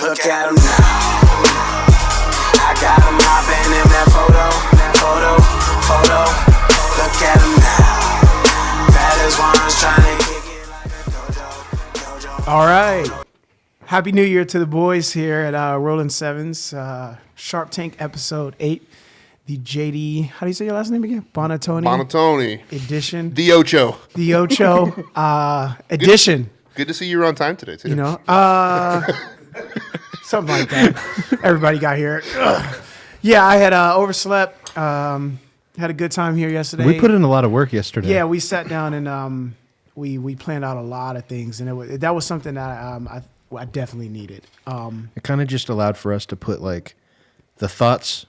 Look at him now. I got him hopping in that photo. Look at him now. Baddest ones trying to kick it like a dojo. All right. Happy New Year to the boys here at Rolling Sevens, Sharp Tank episode 8. The JD, how do you say your last name again? Buonantony. Edition. The Ocho edition. Good to see you were on time today, too. You know, something like that. Everybody got here. Yeah, I had overslept. Had a good time here yesterday. We put in a lot of work yesterday. Yeah, we sat down and we planned out a lot of things, and that was something that I definitely needed. It kind of just allowed for us to put like the thoughts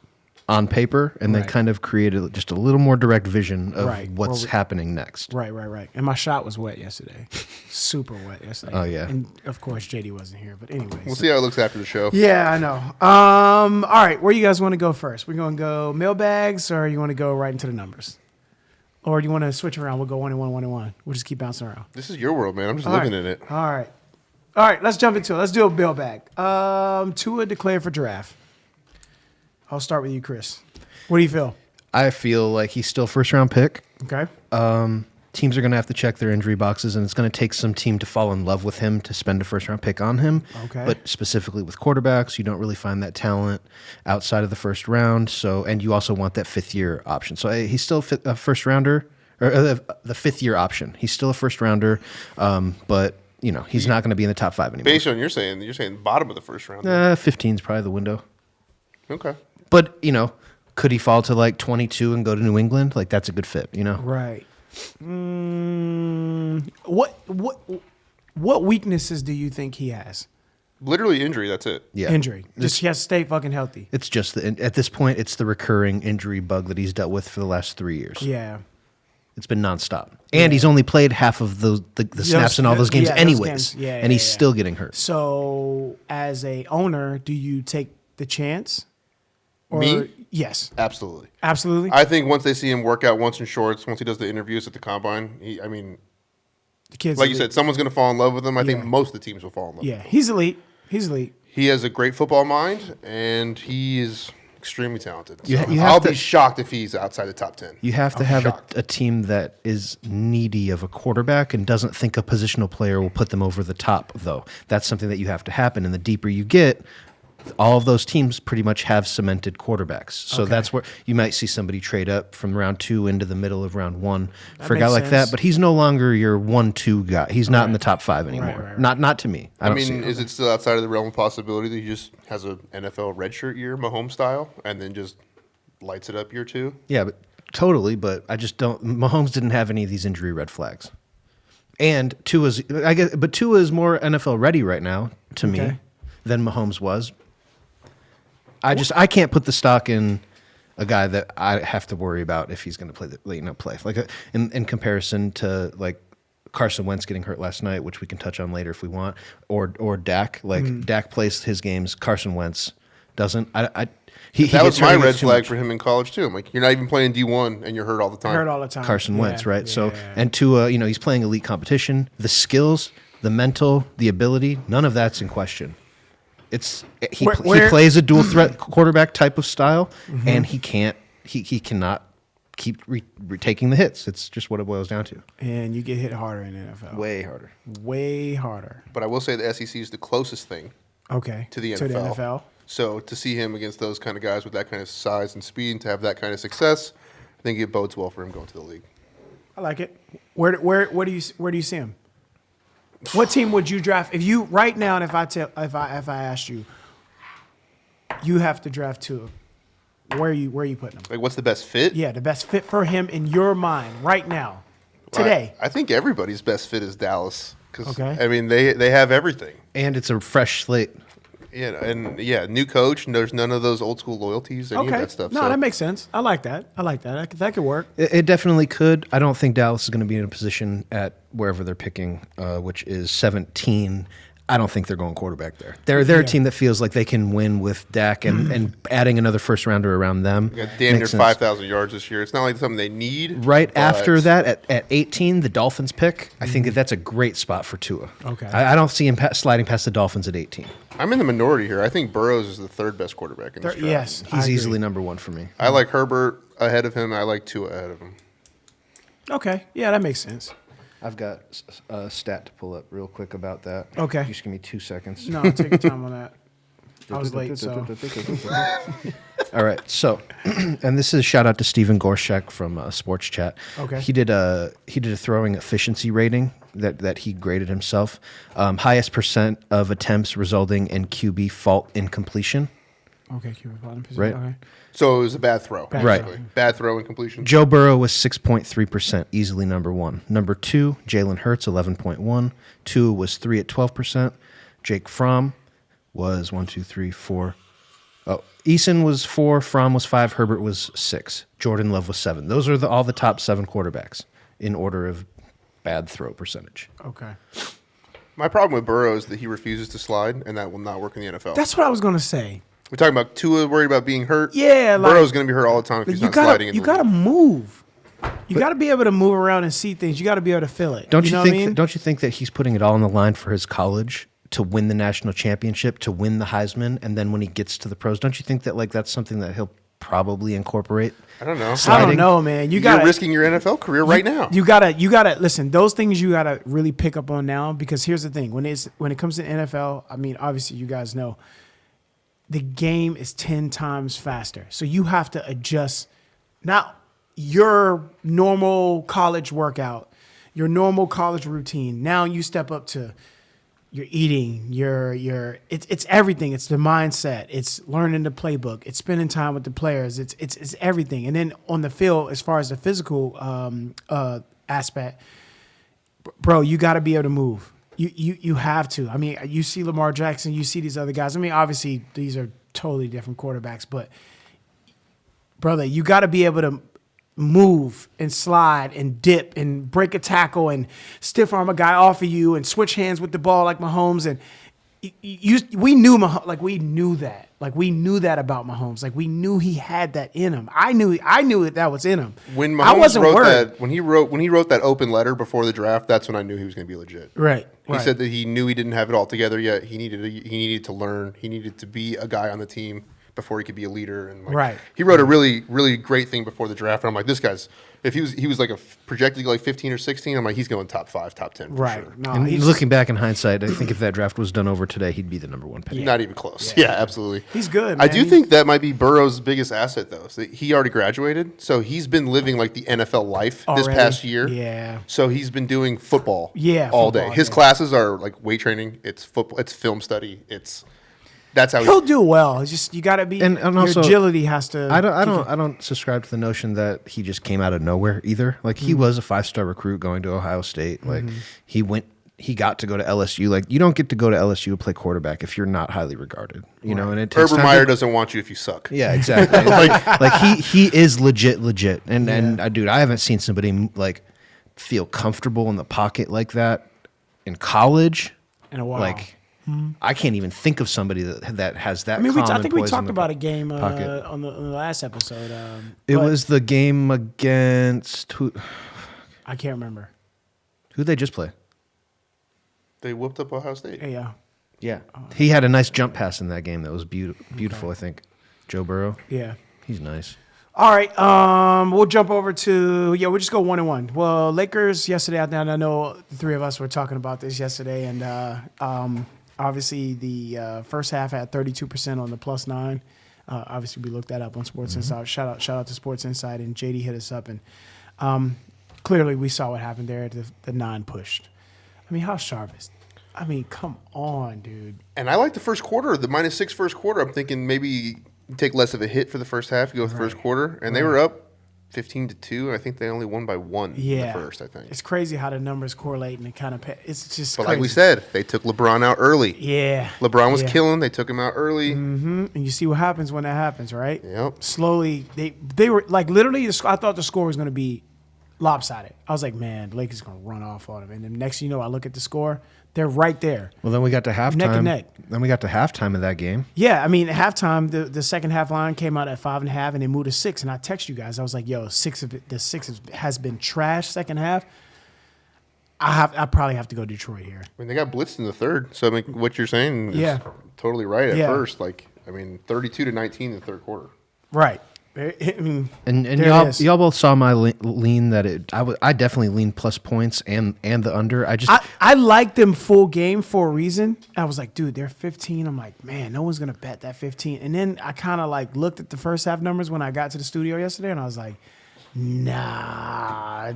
on paper and then kind of created just a little more direct vision of what's happening next. Right. And my shot was wet yesterday. Super wet yesterday. Oh, yeah. And, of course, JD wasn't here. But anyways. We'll see how it looks after the show. Yeah, I know. All right, where you guys want to go first? We're going to go mailbags, or you want to go right into the numbers? Or do you want to switch around? We'll go 1 and 1, 1 and 1. We'll just keep bouncing around. This is your world, man. I'm just living in it. All right, let's jump into it. Let's do a mailbag. Tua declared for draft. I'll start with you, Chris. What do you feel? I feel like he's still first round pick. Okay. Teams are going to have to check their injury boxes, and it's going to take some team to fall in love with him to spend a first round pick on him. Okay. But specifically with quarterbacks, you don't really find that talent outside of the first round. So, and you also want that 5th year option. So he's still a first rounder, or the 5th year option. He's still a first rounder, but you know he's not going to be in the top 5 anymore. Based on you're saying bottom of the first round. 15 is probably the window. Okay. But, you know, could he fall to like 22 and go to New England? Like, that's a good fit, you know? Right. What weaknesses do you think he has? Literally injury, that's it. Yeah. Injury. Just he has to stay fucking healthy. It's just, at this point, it's the recurring injury bug that he's dealt with for the last 3 years. Yeah. It's been nonstop. And he's only played half of the snaps in all those games anyways. And he's still getting hurt. So, as a owner, do you take the chance? Or, Me? Yes. Absolutely. Absolutely? I think once they see him work out once in shorts, once he does the interviews at the combine, The kids like you said, someone's going to fall in love with him. I think most of the teams will fall in love with him. Yeah, he's elite. He has a great football mind, and he is extremely talented. So I'll be shocked if he's outside the top 10. You have to have a team that is needy of a quarterback and doesn't think a positional player will put them over the top, though. That's something that you have to happen. And the deeper you get, all of those teams pretty much have cemented quarterbacks. So that's where you might see somebody trade up from round 2 into the middle of round 1 for a guy like that. But he's no longer your 1-2 guy. He's not in the top 5 anymore. Right. Not to me. I mean, is it still outside of the realm of possibility that he just has an NFL redshirt year, Mahomes style, and then just lights it up year 2? Yeah, but totally. But I just don't. Mahomes didn't have any of these injury red flags. And Tua is more NFL ready right now to me than Mahomes was. I can't put the stock in a guy that I have to worry about if he's going to play like in comparison to like Carson Wentz getting hurt last night, which we can touch on later if we want, or Dak. Like Dak plays his games, Carson Wentz doesn't. That was my red flag for him in college too. I'm like, you're not even playing D1 and you're hurt all the time. Carson Wentz, right? And Tua, he's playing elite competition. The skills, the mental, the ability, none of that's in question. He plays a dual threat quarterback type of style, and he cannot keep taking the hits. It's just what it boils down to. And you get hit harder in the NFL. Way harder. But I will say the SEC is the closest thing to the NFL. So to see him against those kind of guys with that kind of size and speed and to have that kind of success, I think it bodes well for him going to the league. I like it. Where do you see him? What team would you draft if you right now? And if I asked you, you have to draft Tua. Where are you putting him? Like, what's the best fit? Yeah, the best fit for him in your mind right now, today. I think everybody's best fit is Dallas because I mean they have everything, and it's a fresh slate. New coach, and there's none of those old school loyalties, any of that stuff. No, that makes sense. I like that. That could work. It definitely could. I don't think Dallas is going to be in a position at wherever they're picking, which is 17. I don't think they're going quarterback there. They're a team that feels like they can win with Dak and adding another first rounder around them. You got damn near 5,000 yards this year. It's not like something they need. Right after that, at 18, the Dolphins pick. I think that's a great spot for Tua. Okay. I don't see him sliding past the Dolphins at 18. I'm in the minority here. I think Burrows is the third best quarterback in this draft. Yes, He's easily number one for me. I like Herbert ahead of him. I like Tua ahead of him. Okay. Yeah, that makes sense. I've got a stat to pull up real quick about that. Okay. Just give me 2 seconds. No, take your time on that. I was late, so. All right. So, and this is a shout out to Steven Gorshek from Sports Chat. Okay. He did a throwing efficiency rating that he graded himself. Highest percent of attempts resulting in QB fault incompletion. Okay, QB fault incompletion. Right. Okay. So it was a bad throw. Right. Bad throw and completion. Joe Burrow was 6.3%, easily number one. Number two, Jalen Hurts, 11.1. Two was 3 at 12%. Jake Fromm was 1, 2, 3, 4. Oh, Eason was 4, Fromm was 5, Herbert was 6. Jordan Love was 7. Those are all the top 7 quarterbacks in order of bad throw percentage. Okay. My problem with Burrow is that he refuses to slide, and that will not work in the NFL. That's what I was going to say. We're talking about Tua worried about being hurt. Yeah, Burrow's going to be hurt all the time if he's not sliding. You got to move. You got to be able to move around and see things. You got to be able to feel it. Don't you know think? what I mean? Don't you think that he's putting it all on the line for his college to win the national championship, to win the Heisman, and then when he gets to the pros, don't you think that that's something that he'll probably incorporate? I don't know. I don't know, man. You're risking your NFL career right now. You gotta listen. Those things you gotta really pick up on now, because here's the thing: when it comes to NFL, I mean, obviously you guys know the game is 10 times faster, so you have to adjust. Not your normal college workout, your normal college routine. Now you step up to your eating, it's everything. It's the mindset. It's learning the playbook. It's spending time with the players. It's everything. And then on the field, as far as the physical aspect, bro, you got to be able to move. You have to. I mean, you see Lamar Jackson, you see these other guys. I mean, obviously these are totally different quarterbacks, but brother, you got to be able to move and slide and dip and break a tackle and stiff arm a guy off of you and switch hands with the ball like Mahomes. And we knew that about Mahomes. Like, we knew he had that in him. I knew that was in him. When Mahomes I wasn't worried. when he wrote that open letter before the draft, that's when I knew he was going to be legit. Right. He said that he knew he didn't have it all together yet. He needed to learn. He needed to be a guy on the team before he could be a leader. And right. He wrote a really, really great thing before the draft. And I'm like, this guy's, if he was like projected like 15 or 16, I'm like, he's going top 5, top 10 for right. sure. No, and looking back in hindsight, I think if that draft was done over today, he'd be the number one pick. Not even close. Yeah, absolutely. He's good, man. I do think that might be Burrow's biggest asset, though. So he already graduated, so he's been living like the NFL life this past year. Yeah. So he's been doing football football, all day. His classes are like weight training. It's football. It's film study. That's how he'll do well. It's just you got to be, and also, your agility has to. I don't subscribe to the notion that he just came out of nowhere either. Like, he was a 5-star recruit going to Ohio State. Like, he got to go to LSU. Like, you don't get to go to LSU and play quarterback if you're not highly regarded. You know, and it takes Urban Meyer doesn't want you if you suck. Yeah, exactly. like he is legit, and dude, I haven't seen somebody like feel comfortable in the pocket like that in college in a while. Like, I can't even think of somebody that has that. I mean, I think we poise talked in about a game pocket. on the last episode. It was the game against who? I can't remember. Who they just play? They whooped up Ohio State. Yeah. Yeah, he had a nice jump pass in that game that was beautiful. I think Joe Burrow. Yeah, he's nice. All right, we'll jump over to we'll just go 1-1. Well, Lakers yesterday. I know the three of us were talking about this yesterday, and obviously the first half had 32% on the +9. Obviously, we looked that up on Sports Insight. Shout out to Sports Insight, and JD hit us up, and clearly we saw what happened there. The 9 pushed. I mean, how sharp is? I mean, come on, dude. And I like the first quarter, the -6 first quarter. I'm thinking maybe you take less of a hit for the first half. You go with the first quarter, and they were up 15-2. I think they only won by 1 in the first. I think it's crazy how the numbers correlate, and it kind of it's just. But crazy. like we said, they took LeBron out early. Yeah, LeBron was killing. They took him out early. Mm-hmm. And you see what happens when that happens, right? Yep. Slowly, they were like literally. I thought the score was going to be lopsided. I was like, man, the Lakers going to run off on him. And then next thing you know, I look at the score, They're right there. Well, then we got to halftime. Neck and neck. Then we got to halftime of that game. Yeah, I mean, at halftime, the second half line came out at 5.5, and they moved to 6. And I texted you guys. I was like, "Yo, the 6 has been trash second half." I probably have to go Detroit here. I mean, they got blitzed in the third. So I mean, what you're saying is totally right at first. Like, I mean, 32-19 in the third quarter. Right. I mean, and y'all both saw my lean that I definitely leaned plus points and the under. I liked them full game for a reason. I was like, dude, they're 15. I'm like, man, no one's gonna bet that 15. And then I kind of like looked at the first half numbers when I got to the studio yesterday, and I was like, nah,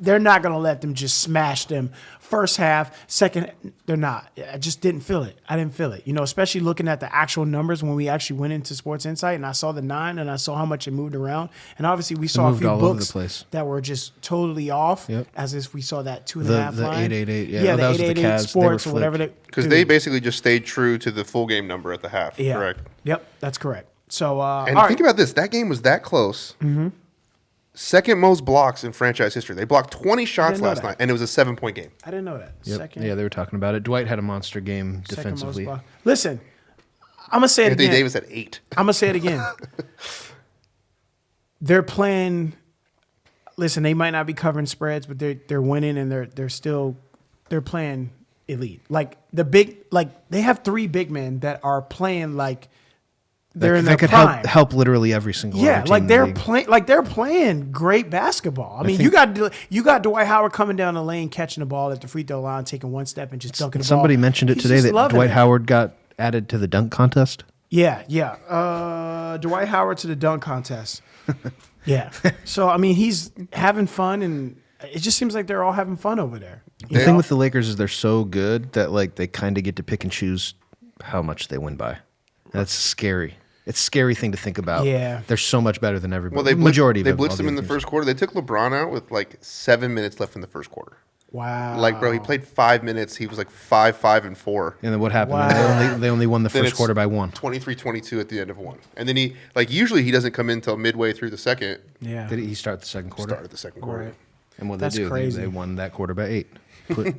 they're not gonna let them just smash them first half. Second, they're not. I just didn't feel it. I didn't feel it. You know, especially looking at the actual numbers when we actually went into Sports Insight and I saw the 9 and I saw how much it moved around. And obviously we saw a few books that were just totally off. Yep. As if we saw that 2.5 the line. 888. Yeah, that the was 888 the Cavs. Sports or whatever. Because they basically just stayed true to the full game number at the half. Yeah. Correct. Yep, that's correct. So, and think about this. That game was that close. Mm-hmm. Second most blocks in franchise history. They blocked 20 shots last night, and it was a 7-point game. I didn't know that. Yep. Yeah, they were talking about it. Dwight had a monster game defensively. Listen, I'm going to say it Anthony again. Davis had 8. I'm going to say it again. They're playing. Listen, they might not be covering spreads, but they're winning, and they're playing elite. Like they have 3 big men that are playing like they're in their prime. help literally every single other team they're playing great basketball. I mean, you got Dwight Howard coming down the lane, catching the ball at the free throw line, taking one step and just dunking the ball. Somebody mentioned it today that Dwight Howard got added to the dunk contest. Yeah. Dwight Howard to the dunk contest. Yeah. So I mean, he's having fun, and it just seems like they're all having fun over there. The thing with the Lakers is they're so good that like they kind of get to pick and choose how much they win by. That's scary. It's a scary thing to think about. Yeah. They're so much better than everybody. Well, they blitzed them in the teams. first quarter. They took LeBron out with like 7 minutes left in the first quarter. Wow. Like, bro, he played 5 minutes. He was like 5-5-4. And then what happened? Wow. They only won the first quarter by 1. 23-22 at the end of 1. And then he, like, usually he doesn't come in until midway through the second. Yeah. Did he start the second quarter? Started the second quarter. Right. And what That's they do, crazy. they won that quarter by 8.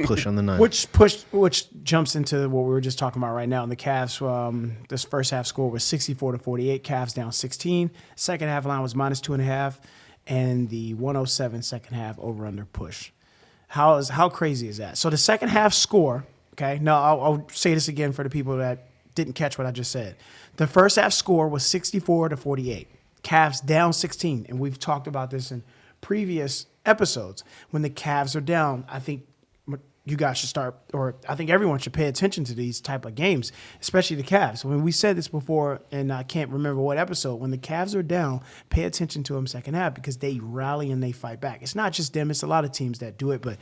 Push on the 9. Which jumps into what we were just talking about right now. And the Cavs, this first half score was 64-48. Cavs down 16. Second half line was -2.5, and the 107 second half over under push. How crazy is that? So the second half score. Okay, no, I'll say this again for the people that didn't catch what I just said. The first half score was 64-48. Cavs down 16, and we've talked about this in previous episodes. When the Cavs are down, I think you guys should start, or I think everyone should pay attention to these type of games, especially the Cavs. When we said this before, and I can't remember what episode, when the Cavs are down, pay attention to them second half because they rally and they fight back. It's not just them. It's a lot of teams that do it, but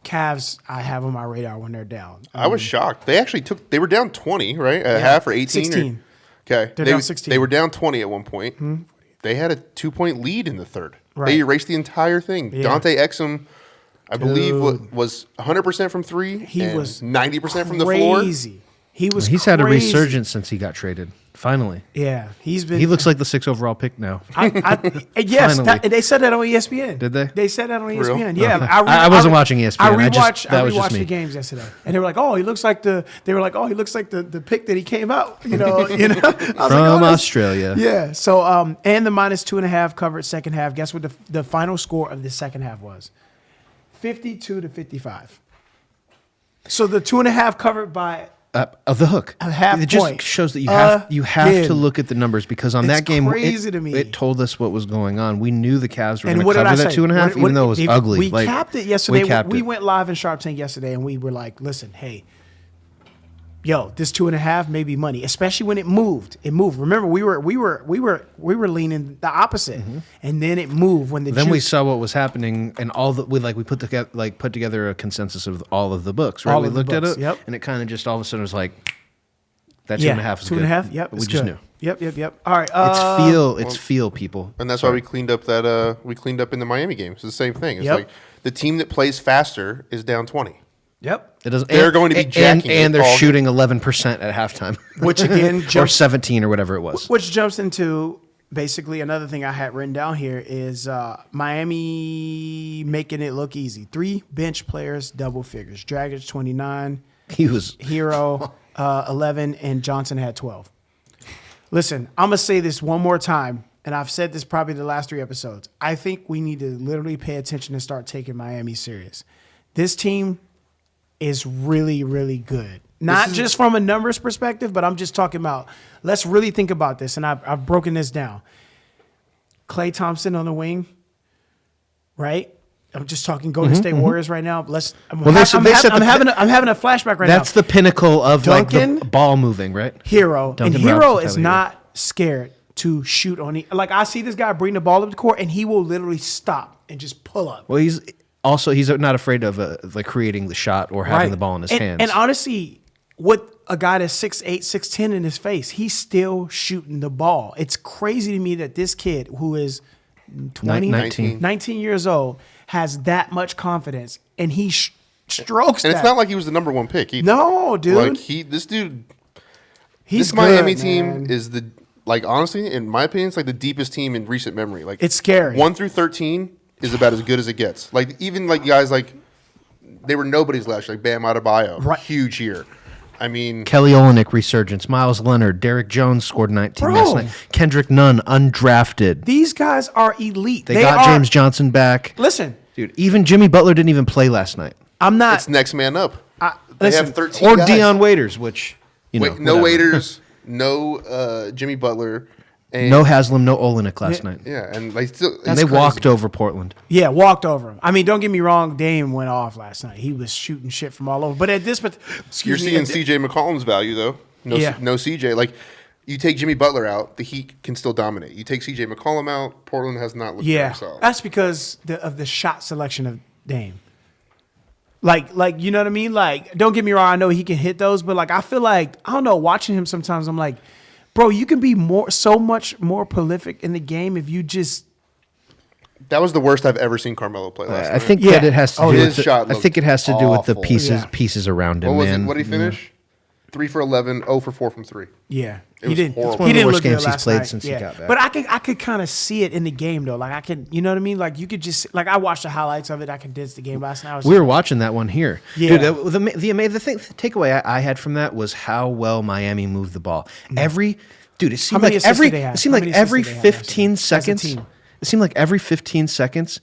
Cavs, I have on my radar when they're down. I was shocked. They actually they were down 20, right? At half or 18? 16. Okay. They're down 16. They were down 20 at one point. Mm-hmm. They had a 2-point lead in the third. Right. They erased the entire thing. Yeah. Dante Exum, I believe, was 100% from 3. He was 90% from the floor. Crazy. He's had a resurgence since he got traded. Finally. Yeah, he looks like the 6th overall pick now. Yes, they said that on ESPN. Did they? They said that on ESPN. Real? Yeah, I wasn't watching ESPN. I rewatched me. the games yesterday, and they were like, "Oh, he looks like the." They were like, "Oh, he looks like the pick that he came out." You know. I was from Australia. Yeah. So, and the -2.5 covered second half. Guess what the final score of the second half was? 52-55. So the 2.5 covered by. Of the hook. A half it just point. shows that you have to look at the numbers because on that game crazy to me. It told us what was going on. We knew the Cavs were going to cover that 2.5, even though it was ugly. We capped it yesterday. We went live in Sharp Tank yesterday, and we were like, "Listen, hey, yo, this 2.5 may be money, especially when it moved. It moved. Remember, we were leaning the opposite, and then it moved when the. Then we saw what was happening, and we put together a consensus of all of the books. Right, we looked at it, and it kind of just all of a sudden was like that 2.5 is good. 2.5, yep, we just knew. Yep. All right, it's feel, people, and that's why we cleaned up that. We cleaned up in the Miami game. It's the same thing. It's like the team that plays faster is down 20. Yep. It doesn't. They're going to be jacking, and they're shooting 11% at halftime, which again, or 17 or whatever it was. Which jumps into basically, another thing I had written down here is Miami making it look easy. 3 bench players, double figures. Dragic 29, He was Hero 11, and Johnson had 12. Listen, I'm gonna say this one more time, and I've said this probably the last 3 episodes. I think we need to literally pay attention and start taking Miami serious. This team is really, really good. Not just from a numbers perspective, but I'm just talking about, let's really think about this. And I've broken this down. Klay Thompson on the wing, right? I'm just talking Golden State Warriors right now. I'm having a flashback right now. That's the pinnacle of Duncan, like the ball moving, right? Hero. Duncan And Hero Robinson, is Tyler not scared to shoot on like I see this guy bring the ball up the court and he will literally stop and just pull up. Well, he's not afraid of like creating the shot or having the ball in his hands. And honestly, with a guy that's 6'8", 6'10" in his face, he's still shooting the ball. It's crazy to me that this kid who is 19 years old has that much confidence and he strokes and that. it's not like he was the number 1 pick either. No, dude. Like this He's Miami good, team man. is honestly, in my opinion, it's like the deepest team in recent memory. Like It's scary. 1 through 13 is about as good as it gets. Like even like guys like they were nobodies last year, like Bam Adebayo, Right. huge year. I mean, Kelly Olynyk resurgence, Miles Leonard, Derek Jones scored 19 Bro. last night. Kendrick Nunn undrafted. These guys are elite. They got James Johnson back. Listen, Dude, even Jimmy Butler didn't even play last night. I'm not. it's next man up. They listen, have 13 Or guys. Deion Waiters, which No whatever. Waiters, no Jimmy Butler, and No Haslam, no Olynyk last night. yeah, and they still And they walked over Portland. Yeah, walked over him. I mean, don't get me wrong. Dame went off last night. He was shooting shit from all over. But at this, You're excuse me, seeing C.J. McCollum's value though. No, Yeah. no C.J. Like you take Jimmy Butler out, the Heat can still dominate. You take C.J. McCollum out, Portland has not looked yeah, very solid. that's because of the shot selection of Dame. Like you know what I mean? Like, don't get me wrong. I know he can hit those, but like I feel like I don't know. Watching him sometimes, I'm like, bro, you can be so much more prolific in the game if you just. That was the worst I've ever seen Carmelo play last night. I think Yeah. that it has to Oh, do his with shot I think it has to do with the looked awful. pieces around him, What was man. it? What did he finish? 3 for 11, 0 for 4 from 3. Yeah, It he was didn't. horrible. It's one He of the didn't worst look good games he's last played night. since he got back. But I could kind of see it in the game though. Like I could, you know what I mean? Like you could just like I watched the highlights of it. I condensed the game last night. I was We were watching that one here. Yeah. Dude, the takeaway I had from that was how well Miami moved the ball. It seemed many like assists did they have? it seemed How like many every assists did they have last 15 year? As a seconds. team. It seemed like every 15 seconds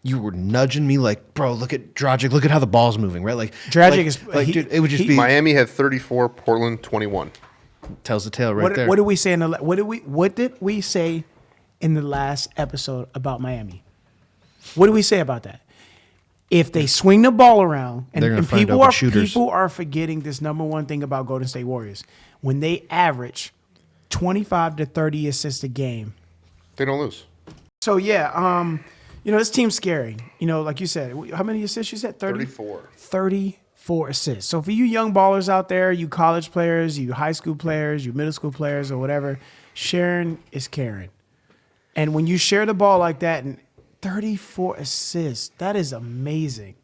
you were nudging me like, bro, look at Dragic, look at how the ball's moving, right? Like Dragic like, is- like, he- dude, it would just he- be Miami had 34, Portland 21. tells the tale right there. What did we say in the what did we say in the last episode about Miami? What did we say about that? If they swing the ball around and, They're gonna and find people open are shooters. people are forgetting this number one thing about Golden State Warriors. When they average 25 to 30 assists a game. They don't lose. So yeah, this team's scary. Like you said, how many assists you said? 34. 34 assists. So for you young ballers out there, you college players, you high school players, you middle school players or whatever, sharing is caring. And when you share the ball like that and 34 assists, that is amazing.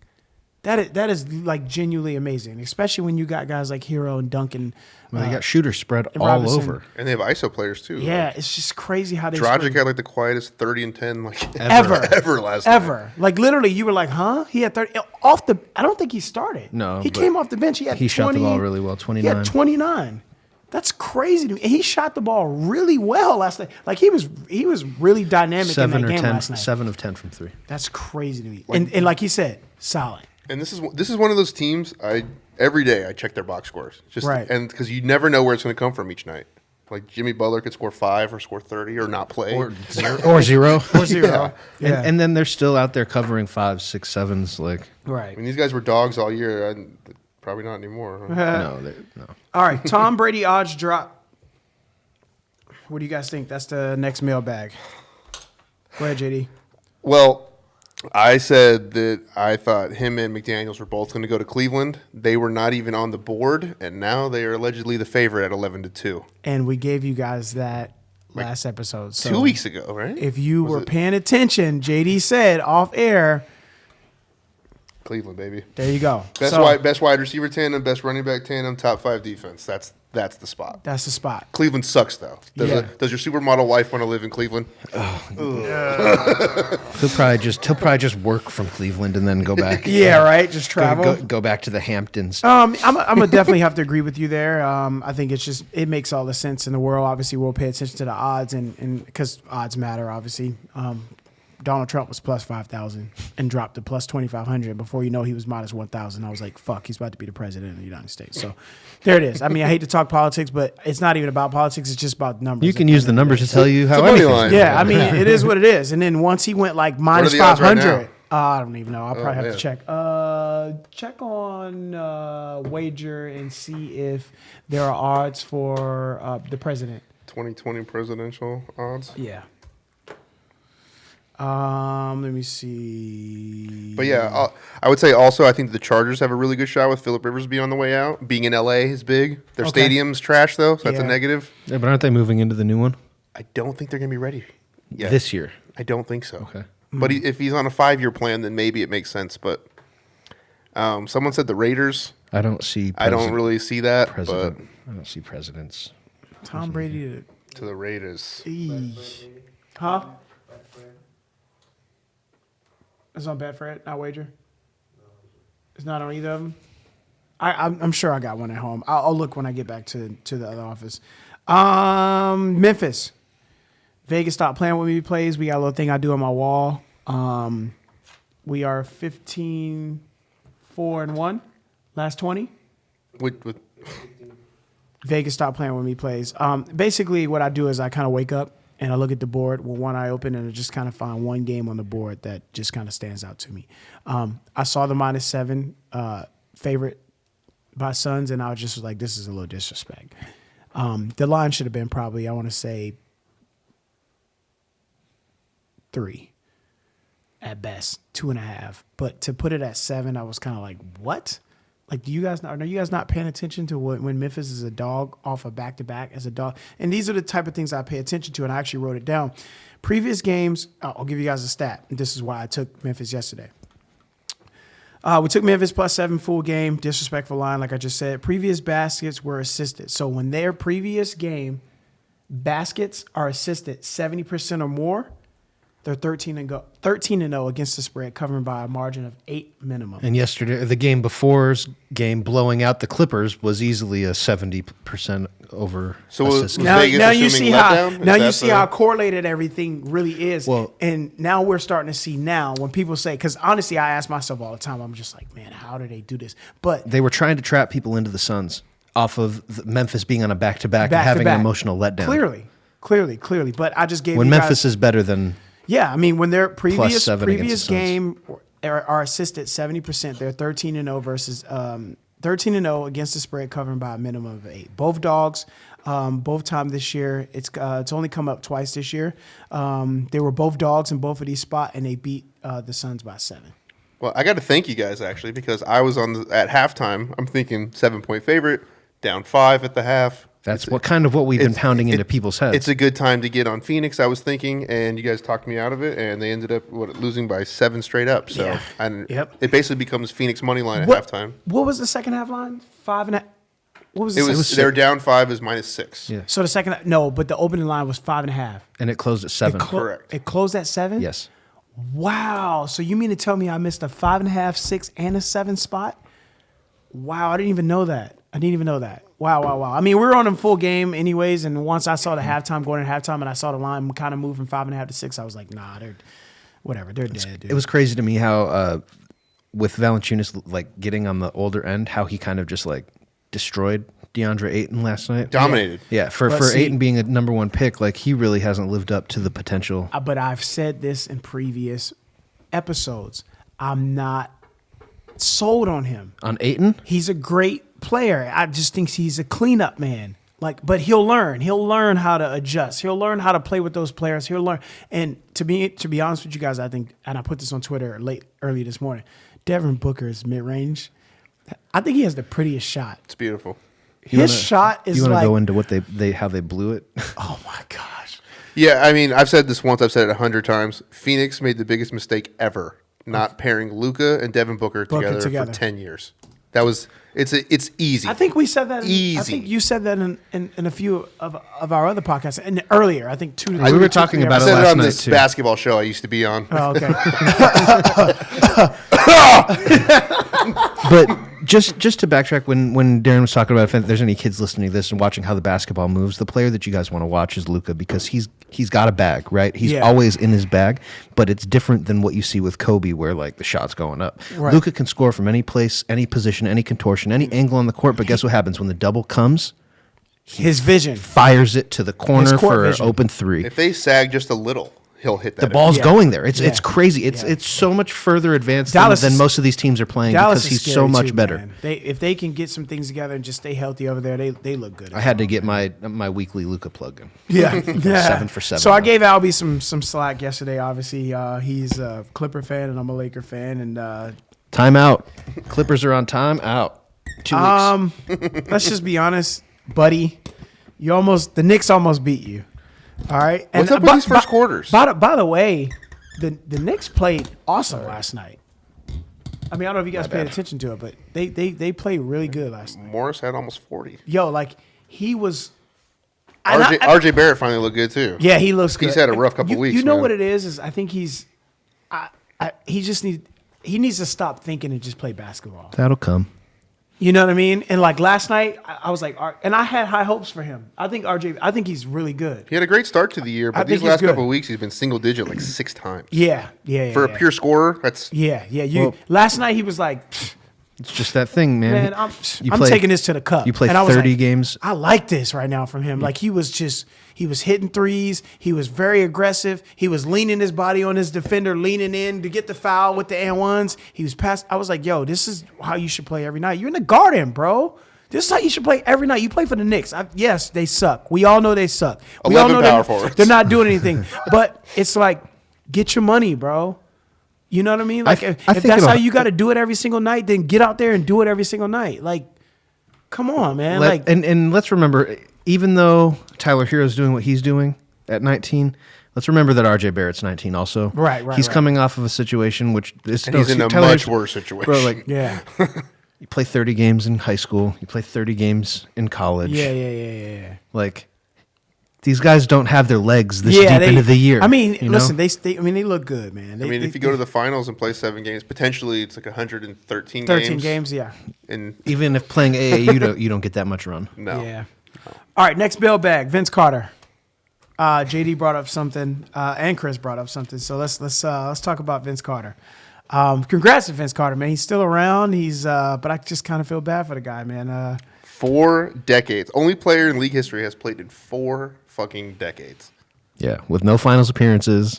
That is like genuinely amazing, especially when you got guys like Hero and Duncan. Well, they got shooters spread all Robinson. over. And they have ISO players too. Yeah, it's just crazy how they Dragic had like the quietest 30 and 10 like Ever. last night. ever. Like literally, you were like, huh? He had 30 off the. I don't think he started. No, he but came off the bench. He had he 20, shot the ball really well, He 29. had 29. That's crazy to me. And he shot the ball really well last night. Like he was really dynamic in that game last night. 7 of 10 from 3. That's crazy to me. And like he said, solid. And this is one of those teams every day I check their box scores. Just Right. and because you never know where it's going to come from each night. Like Jimmy Butler could score 5 or score 30 or not play. Or 0. Or zero. Yeah. And then they're still out there covering 5, 6, 7s. Like, I Right. mean, these guys were dogs all year. Probably not anymore. Huh? no. All right. Tom Brady odds drop. What do you guys think? That's the next mailbag. Go ahead, JD. Well, I said that I thought him and McDaniels were both going to go to Cleveland. They were not even on the board, and now they are allegedly the favorite at 11-2. And we gave you guys that last episode. So 2 weeks ago, right? if you Was were it paying attention, JD said off air, Cleveland, baby. there you go. Best So, wide receiver tandem, best running back tandem, top 5 defense. That's That's the spot. That's the spot. Cleveland sucks, though. Does your supermodel wife want to live in Cleveland? He'll probably just work from Cleveland and then go back. Right. Just travel. Go back to the Hamptons. I'm gonna definitely have to agree with you there. I think it makes all the sense in the world. Obviously, we'll pay attention to the odds and because odds matter. Obviously, Donald Trump was plus 5,000 and dropped to plus 2,500. Before you know, he was minus 1,000. I was like, fuck, he's about to be the president of the United States. So there it is. I mean, I hate to talk politics, but it's not even about politics. It's just about numbers. You can use the numbers to tell you how anything. Yeah, I mean, it is what it is. And then once he went like minus 500, right I don't even know. I'll probably have to check. Check on Wager and see if there are odds for the president. 2020 presidential odds? Yeah. Let me see. But yeah, I would say also I think the Chargers have a really good shot with Phillip Rivers being on the way out. Being in LA is big. Their stadium's trash though, so that's a negative. Yeah, but aren't they moving into the new one? I don't think they're gonna be ready yet. This year. I don't think so. Okay. But if he's on a 5-year plan, then maybe it makes sense. But someone said the Raiders. I don't see. I don't really see that. But I don't see presidents. Tom Brady to the Raiders. Huh? It's on Betfred, not Wager? It's not on either of them? I'm sure I got one at home. I'll look when I get back to the other office. Memphis. Vegas stopped playing with me plays. We got a little thing I do on my wall. We are 15-4-1 last 20. With Vegas stopped playing with me plays. Basically, what I do is I kind of wake up and I look at the board with one eye open and I just kind of find one game on the board that just kind of stands out to me. I saw the -7 favorite by Suns, and I was just like, this is a little disrespect. The line should have been probably, I want to say, 3 at best, 2.5. But to put it at 7, I was kind of like, what? Like, are you guys not paying attention to when Memphis is a dog off a back-to-back as a dog? And these are the type of things I pay attention to, and I actually wrote it down. Previous games, I'll give you guys a stat. This is why I took Memphis yesterday. We took Memphis +7 full game, disrespectful line, like I just said. Previous baskets were assisted. So when their previous game baskets are assisted 70% or more, they're 13-0 against the spread, covering by a margin of 8 minimum. And yesterday, the game before's game blowing out the Clippers was easily a 70% over. So was now you see how correlated everything really is. Well, and now we're starting to see when people say, because honestly, I ask myself all the time, I'm just like, man, how do they do this? But they were trying to trap people into the Suns off of Memphis being on a back-to-back and having an emotional letdown. Clearly. But I just gave when you Memphis guys, is better than. Yeah, I mean, when their previous game are assisted 70%, they're 13-0 versus 13-0 against the spread, covering by a minimum of 8. Both dogs, both time this year. It's only come up twice this year. They were both dogs in both of these spots, and they beat the Suns by 7. Well, I got to thank you guys actually, because I was at halftime. I'm thinking 7-point favorite, down 5 at the half. That's what we've been pounding into people's heads. It's a good time to get on Phoenix, I was thinking, and you guys talked me out of it, and they ended up losing by 7 straight up. So it basically becomes Phoenix money line at halftime. What was the second half line? 5.5. What was it? They were down 5 is -6. Yeah. So but the opening line was 5.5, and it closed at 7. Correct. It closed at 7. Yes. Wow. So you mean to tell me I missed a 5.5, 6, and a 7 spot? Wow, I didn't even know that. Wow. I mean, we were on a full game anyways, and once I saw the halftime going at halftime and I saw the line kind of move from 5.5 to 6, I was like, nah, they're dead, dude. It was crazy to me how with Valanciunas like getting on the older end, how he kind of just like destroyed DeAndre Ayton last night. Dominated. Yeah, for Ayton being a number 1 pick, like he really hasn't lived up to the potential. But I've said this in previous episodes. I'm not sold on him. On Ayton? He's a great player. I just think he's a cleanup man. But he'll learn. He'll learn how to adjust. He'll learn how to play with those players. He'll learn. And to be honest with you guys, I think, and I put this on Twitter early this morning, Devin Booker's mid-range, I think he has the prettiest shot. It's beautiful. His shot is like... You want to go into what how they blew it? Oh, my gosh. Yeah, I mean, I've said this once. I've said it 100 times. Phoenix made the biggest mistake ever, not pairing Luka and Devin Booker together for 10 years. That was It's easy. I think we said that. Easy. I think you said that in a few of our other podcasts and earlier. I think two. We were talking about I it said it last on night this too. basketball show I used to be on. Oh, okay. But just to backtrack, when Darren was talking about if there's any kids listening to this and watching how the basketball moves, the player that you guys want to watch is Luka because he's got a bag, right? He's always in his bag, but it's different than what you see with Kobe, where like the shot's going up. Right. Luka can score from any place, any position, any contortion, any angle on the court. But guess what happens when the double comes? His vision Fires it to the corner for an vision. open three. If they sag just a little, he'll hit that. The ball's Yeah. going there. It's Yeah. crazy. It's so much further advanced Dallas than is- most of these teams are playing Dallas because is he's scary so much too, better. man. If they can get some things together and just stay healthy over there, they look good. I had to get my weekly Luka plug in. Yeah, 7 for 7. So I gave Albie some slack yesterday. Obviously, he's a Clipper fan and I'm a Laker fan. And Time out. Clippers are on time out. 2 weeks. let's just be honest, buddy. The Knicks almost beat you. All right. What's up with these first quarters? By the way, the Knicks played awesome last night. I mean, I don't know if you guys paid attention to it, but they played really good last night. Morris had almost 40. Yo, like he was. RJ Barrett finally looked good too. Yeah, he looks good. He's had a rough couple weeks. You know man. what it is I think he just needs to stop thinking and just play basketball. That'll come. You know what I mean? And like last night, I was like, and I had high hopes for him. I think he's really good. He had a great start to the year, I but think these last he's good. couple of weeks he's been single digit like 6 times. Yeah. For a pure scorer, that's Yeah. Well- Last night he was like, It's just that thing, man. man, I'm play- taking this to the cup. You play And I was 30 like, games. I like this right now from him. Like he was hitting threes. He was very aggressive. He was leaning his body on his defender, leaning in to get the foul with the and ones. He was past. I was like, yo, this is how you should play every night. You're in the Garden, bro. This is how you should play every night. You play for the Knicks. Yes, they suck. We all know they suck. We all 11 know power forwards. they're not doing anything. But it's like, get your money, bro. You know what I mean? Like, if think that's how it'll- you got to do it every single night, then get out there and do it every single night. Like, come on, man. And let's remember, even though Tyler Hero's doing what he's doing at 19, let's remember that RJ Barrett's 19 also. Right. He's coming off of a situation which is and he's in a Tyler much Hero's- worse situation. Bro, like Yeah. you play 30 games in high school, you play 30 games in college. Yeah. Like these guys don't have their legs this deep into the year. I mean, you know? listen, they look good, man. if you go to the finals and play 7 games, potentially it's like 113 13 games, yeah. And even if playing AA, you don't get that much run. no. Yeah. All right, next bail bag, Vince Carter. JD brought up something, and Chris brought up something. So let's talk about Vince Carter. Congrats to Vince Carter, man. He's still around. But I just kind of feel bad for the guy, man. 4 decades. Only player in league history has played in 4 fucking decades. Yeah, with no finals appearances,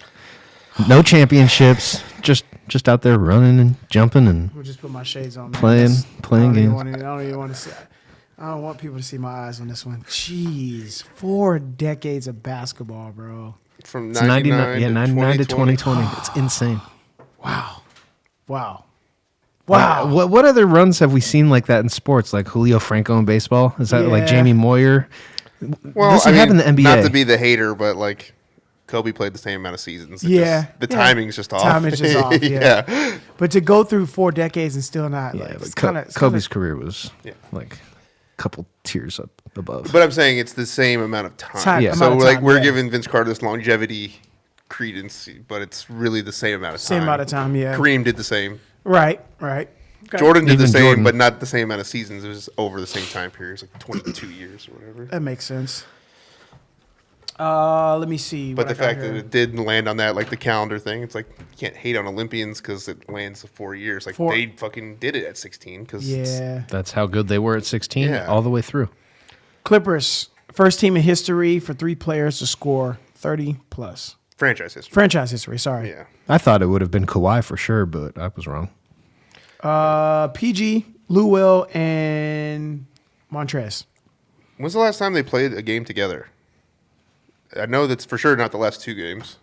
no championships, just out there running and jumping and We'll just put my shades on, man. playing I games. don't even want to see. I don't want people to see my eyes on this one. Jeez, 4 decades of basketball, bro. From It's 99 yeah, to 99 to 2020. 2020. It's insane. Wow. What other runs have we seen like that in sports? Like Julio Franco in baseball? Is that like Yeah. Jamie Moyer? Well, Doesn't happen in the NBA. Not to be the hater, but like Kobe played the same amount of seasons. Yeah. The timing's just off. Timing's just off, yeah. yeah. But to go through 4 decades and still not, Yeah, like, but it's kind of Kobe's career was Yeah. like a couple tiers up above. But I'm saying it's the same amount of time. Time- Yeah. So amount of like time, we're yeah. giving Vince Carter this longevity credence, but it's really the same amount of time. Same amount of time, yeah. Kareem did the same. right. Okay. Jordan did the Even same, Jordan. but not the same amount of seasons. It was over the same time period. It was like 22 years or whatever. That makes sense. Let me see. But what the I got fact that here. it did land on that, like the calendar thing, it's like you can't hate on Olympians because it lands 4 years. Like they fucking did it at 16. Cause Yeah. That's how good they were at 16 Yeah. all the way through. Clippers, first team in history for 3 players to score 30 plus. franchise history. Franchise history, sorry. Yeah. I thought it would have been Kawhi for sure, but I was wrong. PG, Lou Will, and Montrez. When's the last time they played a game together? I know that's for sure not the last 2 games.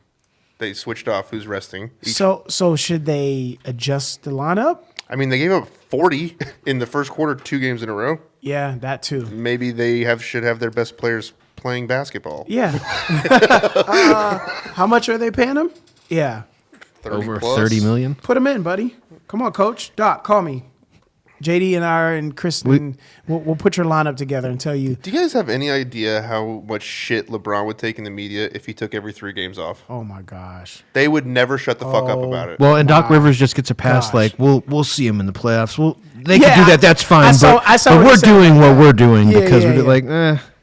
They switched off who's resting. So should they adjust the lineup? I mean, they gave up 40 in the first quarter, 2 games in a row. Yeah, that too. Maybe they should have their best players playing basketball. Yeah. How much are they paying him? Yeah. 30 Over plus. 30 million. Put him in, buddy. Come on, coach. Doc, call me. JD and I and Kristen, we'll put your lineup together and tell you. Do you guys have any idea how much shit LeBron would take in the media if he took every 3 games off? Oh my gosh, they would never shut the fuck up about it. Well, and Doc Rivers just gets a pass. Like we'll see him in the playoffs. Well, they can do that. That's fine. But we're doing what we're doing because we're like,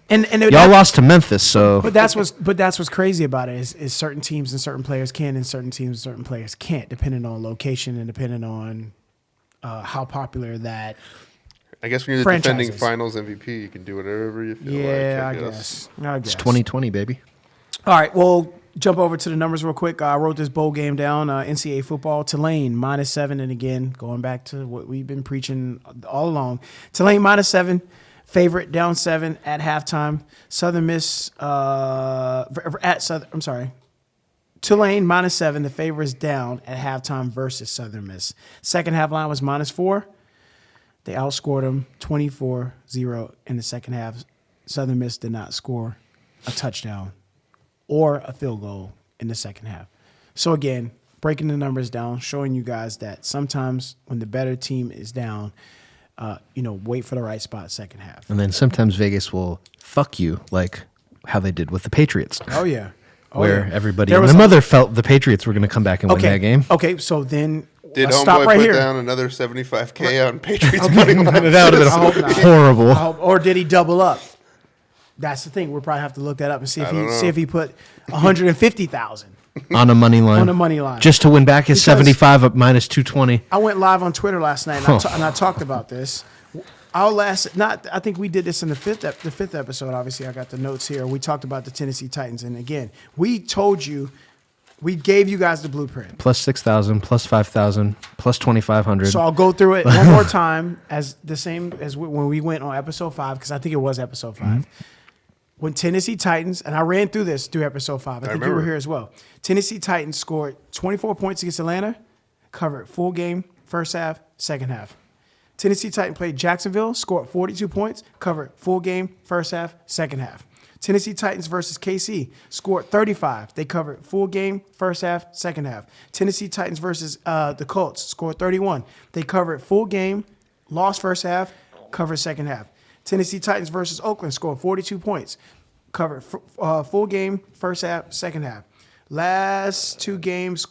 And y'all lost to Memphis, so. But that's what's crazy about it is certain teams and certain players can, and certain teams and certain players can't, depending on location and depending on how popular that. I guess when you're the defending Finals MVP, you can do whatever you feel like. Yeah, I guess. It's 2020, baby. All right, we'll jump over to the numbers real quick. I wrote this bowl game down. NCAA football, Tulane -7, and again going back to what we've been preaching all along. Tulane -7. Favorite down 7 at halftime. Southern Miss Tulane -7. The favorite is down at halftime versus Southern Miss. Second half line was -4. They outscored them 24-0 in the second half. Southern Miss did not score a touchdown or a field goal in the second half. So again, breaking the numbers down, showing you guys that sometimes when the better team is down, wait for the right spot second half. And then sometimes Vegas will fuck you like how they did with the Patriots. Oh, yeah. Everybody and their mother felt the Patriots were going to come back and win that game. Okay, so then did stop Homeboy right put here. down another $75K on Patriots money line? That would have been horrible. Or did he double up? That's the thing. We'll probably have to look that up and see if he put $150,000 on a money line. On a money line. Just to win back his 75 up -220. I went live on Twitter last night and I talked about this. I think we did this in the fifth episode. Obviously, I got the notes here. We talked about the Tennessee Titans, and again, we gave you guys the blueprint. Plus 6,000, plus 5,000, plus 2,500. So I'll go through it one more time as the same as when we went on episode 5, because I think it was episode 5. Mm-hmm. When Tennessee Titans, and I ran through this through episode 5. I think you were here as well. Tennessee Titans scored 24 points against Atlanta, covered full game, first half, second half. Tennessee Titans played Jacksonville, scored 42 points, covered full game, first half, second half. Tennessee Titans versus KC scored 35. They covered full game, first half, second half. Tennessee Titans versus the Colts scored 31. They covered full game, lost first half, covered second half. Tennessee Titans versus Oakland scored 42 points, covered full game, first half, second half. Last two games,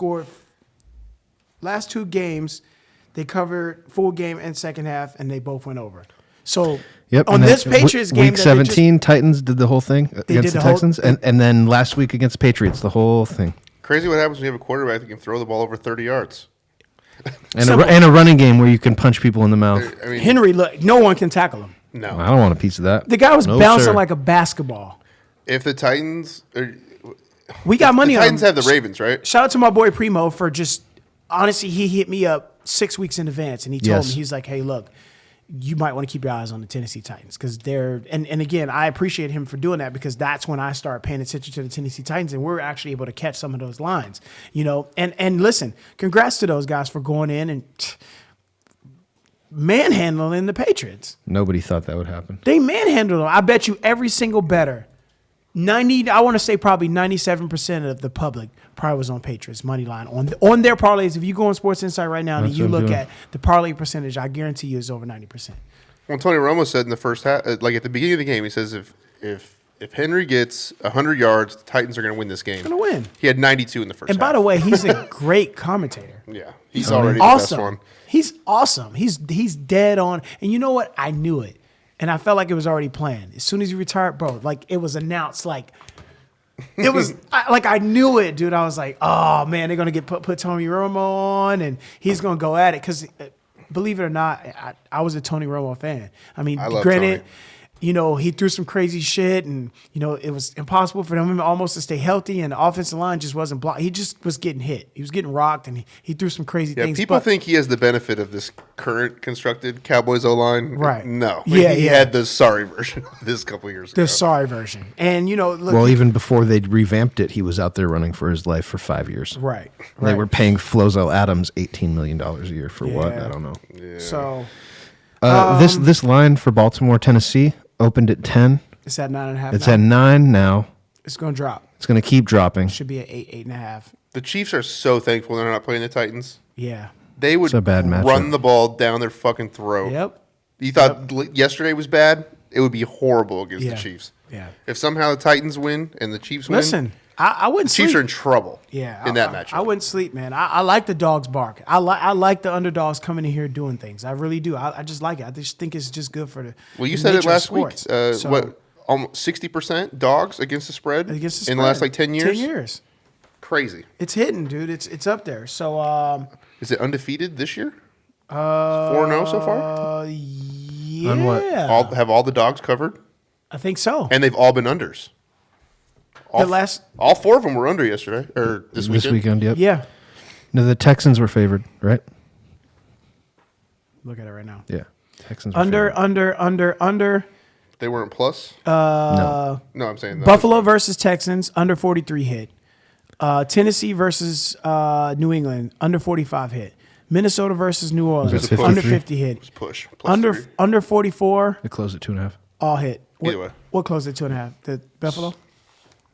they covered full game and second half, and they both went over. So on this Patriots game, week 17, Titans did the whole thing against the Texans, and then last week against Patriots, the whole thing. Crazy what happens when you have a quarterback that can throw the ball over 30 yards. And a running game where you can punch people in the mouth. I mean, Henry, look, no one can tackle him. No. I don't want a piece of that. The guy was bouncing like a basketball. If the Titans... we got money on the Titans have the Ravens, right? Shout out to my boy Primo for just... Honestly, he hit me up 6 weeks in advance, and he told me, he's like, hey, look, you might want to keep your eyes on the Tennessee Titans because they're... And again, I appreciate him for doing that because that's when I started paying attention to the Tennessee Titans, and we're actually able to catch some of those lines, And listen, congrats to those guys for going in and... manhandling the Patriots. Nobody thought that would happen. They manhandled them. I bet you every single bettor, I want to say probably 97% of the public probably was on Patriots money line on their parlays. If you go on Sports Insight right now and you look at the parlay percentage, I guarantee you it's over 90%. Well, Tony Romo said in the first half, like at the beginning of the game, he says if Henry gets 100 yards, the Titans are going to win this game. Going to win. He had 92 in the first half. And by the way, he's a great commentator. Yeah, he's already the awesome. best one. He's awesome. He's dead on. And you know what? I knew it. And I felt like it was already planned. As soon as he retired, bro, like it was announced, like it was I knew it, dude. I was like, oh man, they're gonna put Tony Romo on, and he's gonna go at it. Because believe it or not, I was a Tony Romo fan. I mean, granted. Tony. He threw some crazy shit, and it was impossible for them almost to stay healthy, and the offensive line just wasn't blocked. He just was getting hit. He was getting rocked, and he threw some crazy things. People think he has the benefit of this current constructed Cowboys O-line. Right. No. He had the sorry version of this a couple years ago. The sorry version. And, look. Well, even before they revamped it, he was out there running for his life for 5 years. Right. They were paying Flozell Adams $18 million a year for what? I don't know. Yeah. So. This line for Baltimore, Tennessee, opened at 10. It's at 9.5. It's at 9 now. It's going to drop. It's going to keep dropping. Should be at 8.5. The Chiefs are so thankful they're not playing the Titans. Yeah. They would a bad run the ball down their fucking throat. Yep. You thought yesterday was bad? It would be horrible against the Chiefs. Yeah. If somehow the Titans win and the Chiefs win, Listen, I wouldn't the Chiefs sleep. are in trouble. Yeah, in that matchup. I wouldn't sleep, man. I like the dogs bark. I like the underdogs coming in here doing things. I really do. I just like it. I just think it's just good for the. Well, you the said it nature of last sports. week. What? Almost 60% dogs against the spread in the last like 10 years. 10 years. Crazy. It's hitting, dude. It's up there. So is it undefeated this year? 4-0 so far. Yeah. On what? Have all the dogs covered? I think so. And they've all been unders. All 4 of them were under yesterday or this weekend. This weekend, yep. Yeah. No, the Texans were favored, right? Look at it right now. Yeah. Texans were favored. Under. They weren't plus? No. No, I'm saying Buffalo versus Texans, under 43 hit. Tennessee versus New England, under 45 hit. Minnesota versus New Orleans, under 50 hit. Just push. Under 44, It closed at 2.5. all hit. Either way. What closed at 2.5? The Buffalo?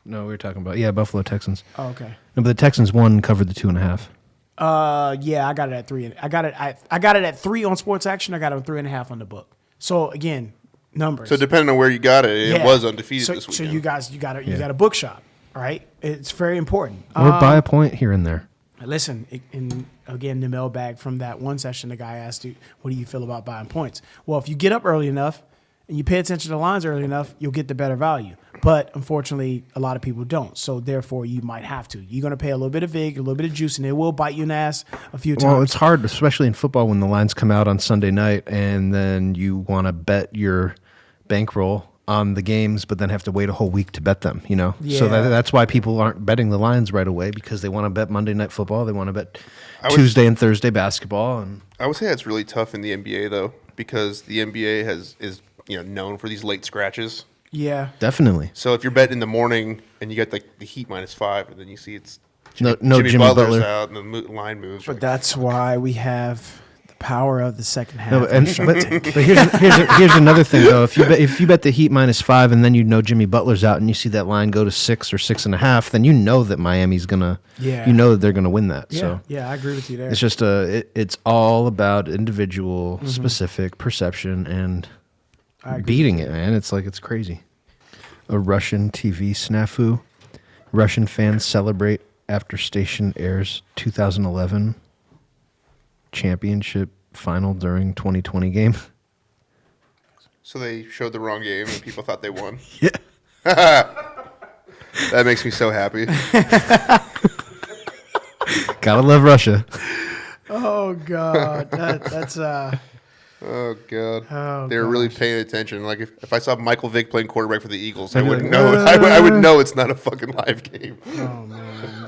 No, we were talking about Buffalo Texans. Oh, okay. No, but the Texans won covered the 2.5. Yeah, I got it at 3. I got it at 3 on Sports Action. I got it at 3.5 on the book. So again, numbers. So depending on where you got it, it Yeah. was undefeated so, this So weekend. you got a bookshop, right? It's very important. Or buy a point here and there. Listen, and again, the mailbag from that one session, the guy asked you, what do you feel about buying points? Well, if you get up early enough and you pay attention to the lines early enough, you'll get the better value. But unfortunately, a lot of people don't. So therefore, you might have to. You're going to pay a little bit of vig, a little bit of juice, and it will bite you in the ass a few times. Well, it's hard, especially in football, when the lines come out on Sunday night and then you want to bet your bankroll on the games, but then have to wait a whole week to bet them, you know? Yeah. So that's why people aren't betting the lines right away, because they want to bet Monday Night Football. They want to bet Tuesday and Thursday basketball. And I would say that's really tough in the NBA, though, because the NBA is known for these late scratches. Yeah. definitely. So if you're betting in the morning and you get the Heat -5, and then you see it's No Jimmy Jimmy Butler's Butler. out and the line moves. But that's why we have the power of the second half. No, but here's another thing though. If you bet the Heat -5 and then Jimmy Butler's out and you see that line go to 6 or 6.5, then you know that Miami's gonna. Yeah. You know that they're gonna win that. yeah, So yeah, I agree with you there. it's just it's all about individual specific perception and I agree. beating it, man. It's crazy. A Russian TV snafu. Russian fans celebrate after station airs 2011 championship final during 2020 game. So they showed the wrong game and people thought they won. Yeah. That makes me so happy. Gotta love Russia. Oh God, that's Oh God, Oh, they were really paying attention. Like if I saw Michael Vick playing quarterback for the Eagles, I wouldn't know. I would know it's not a fucking live game. Oh man,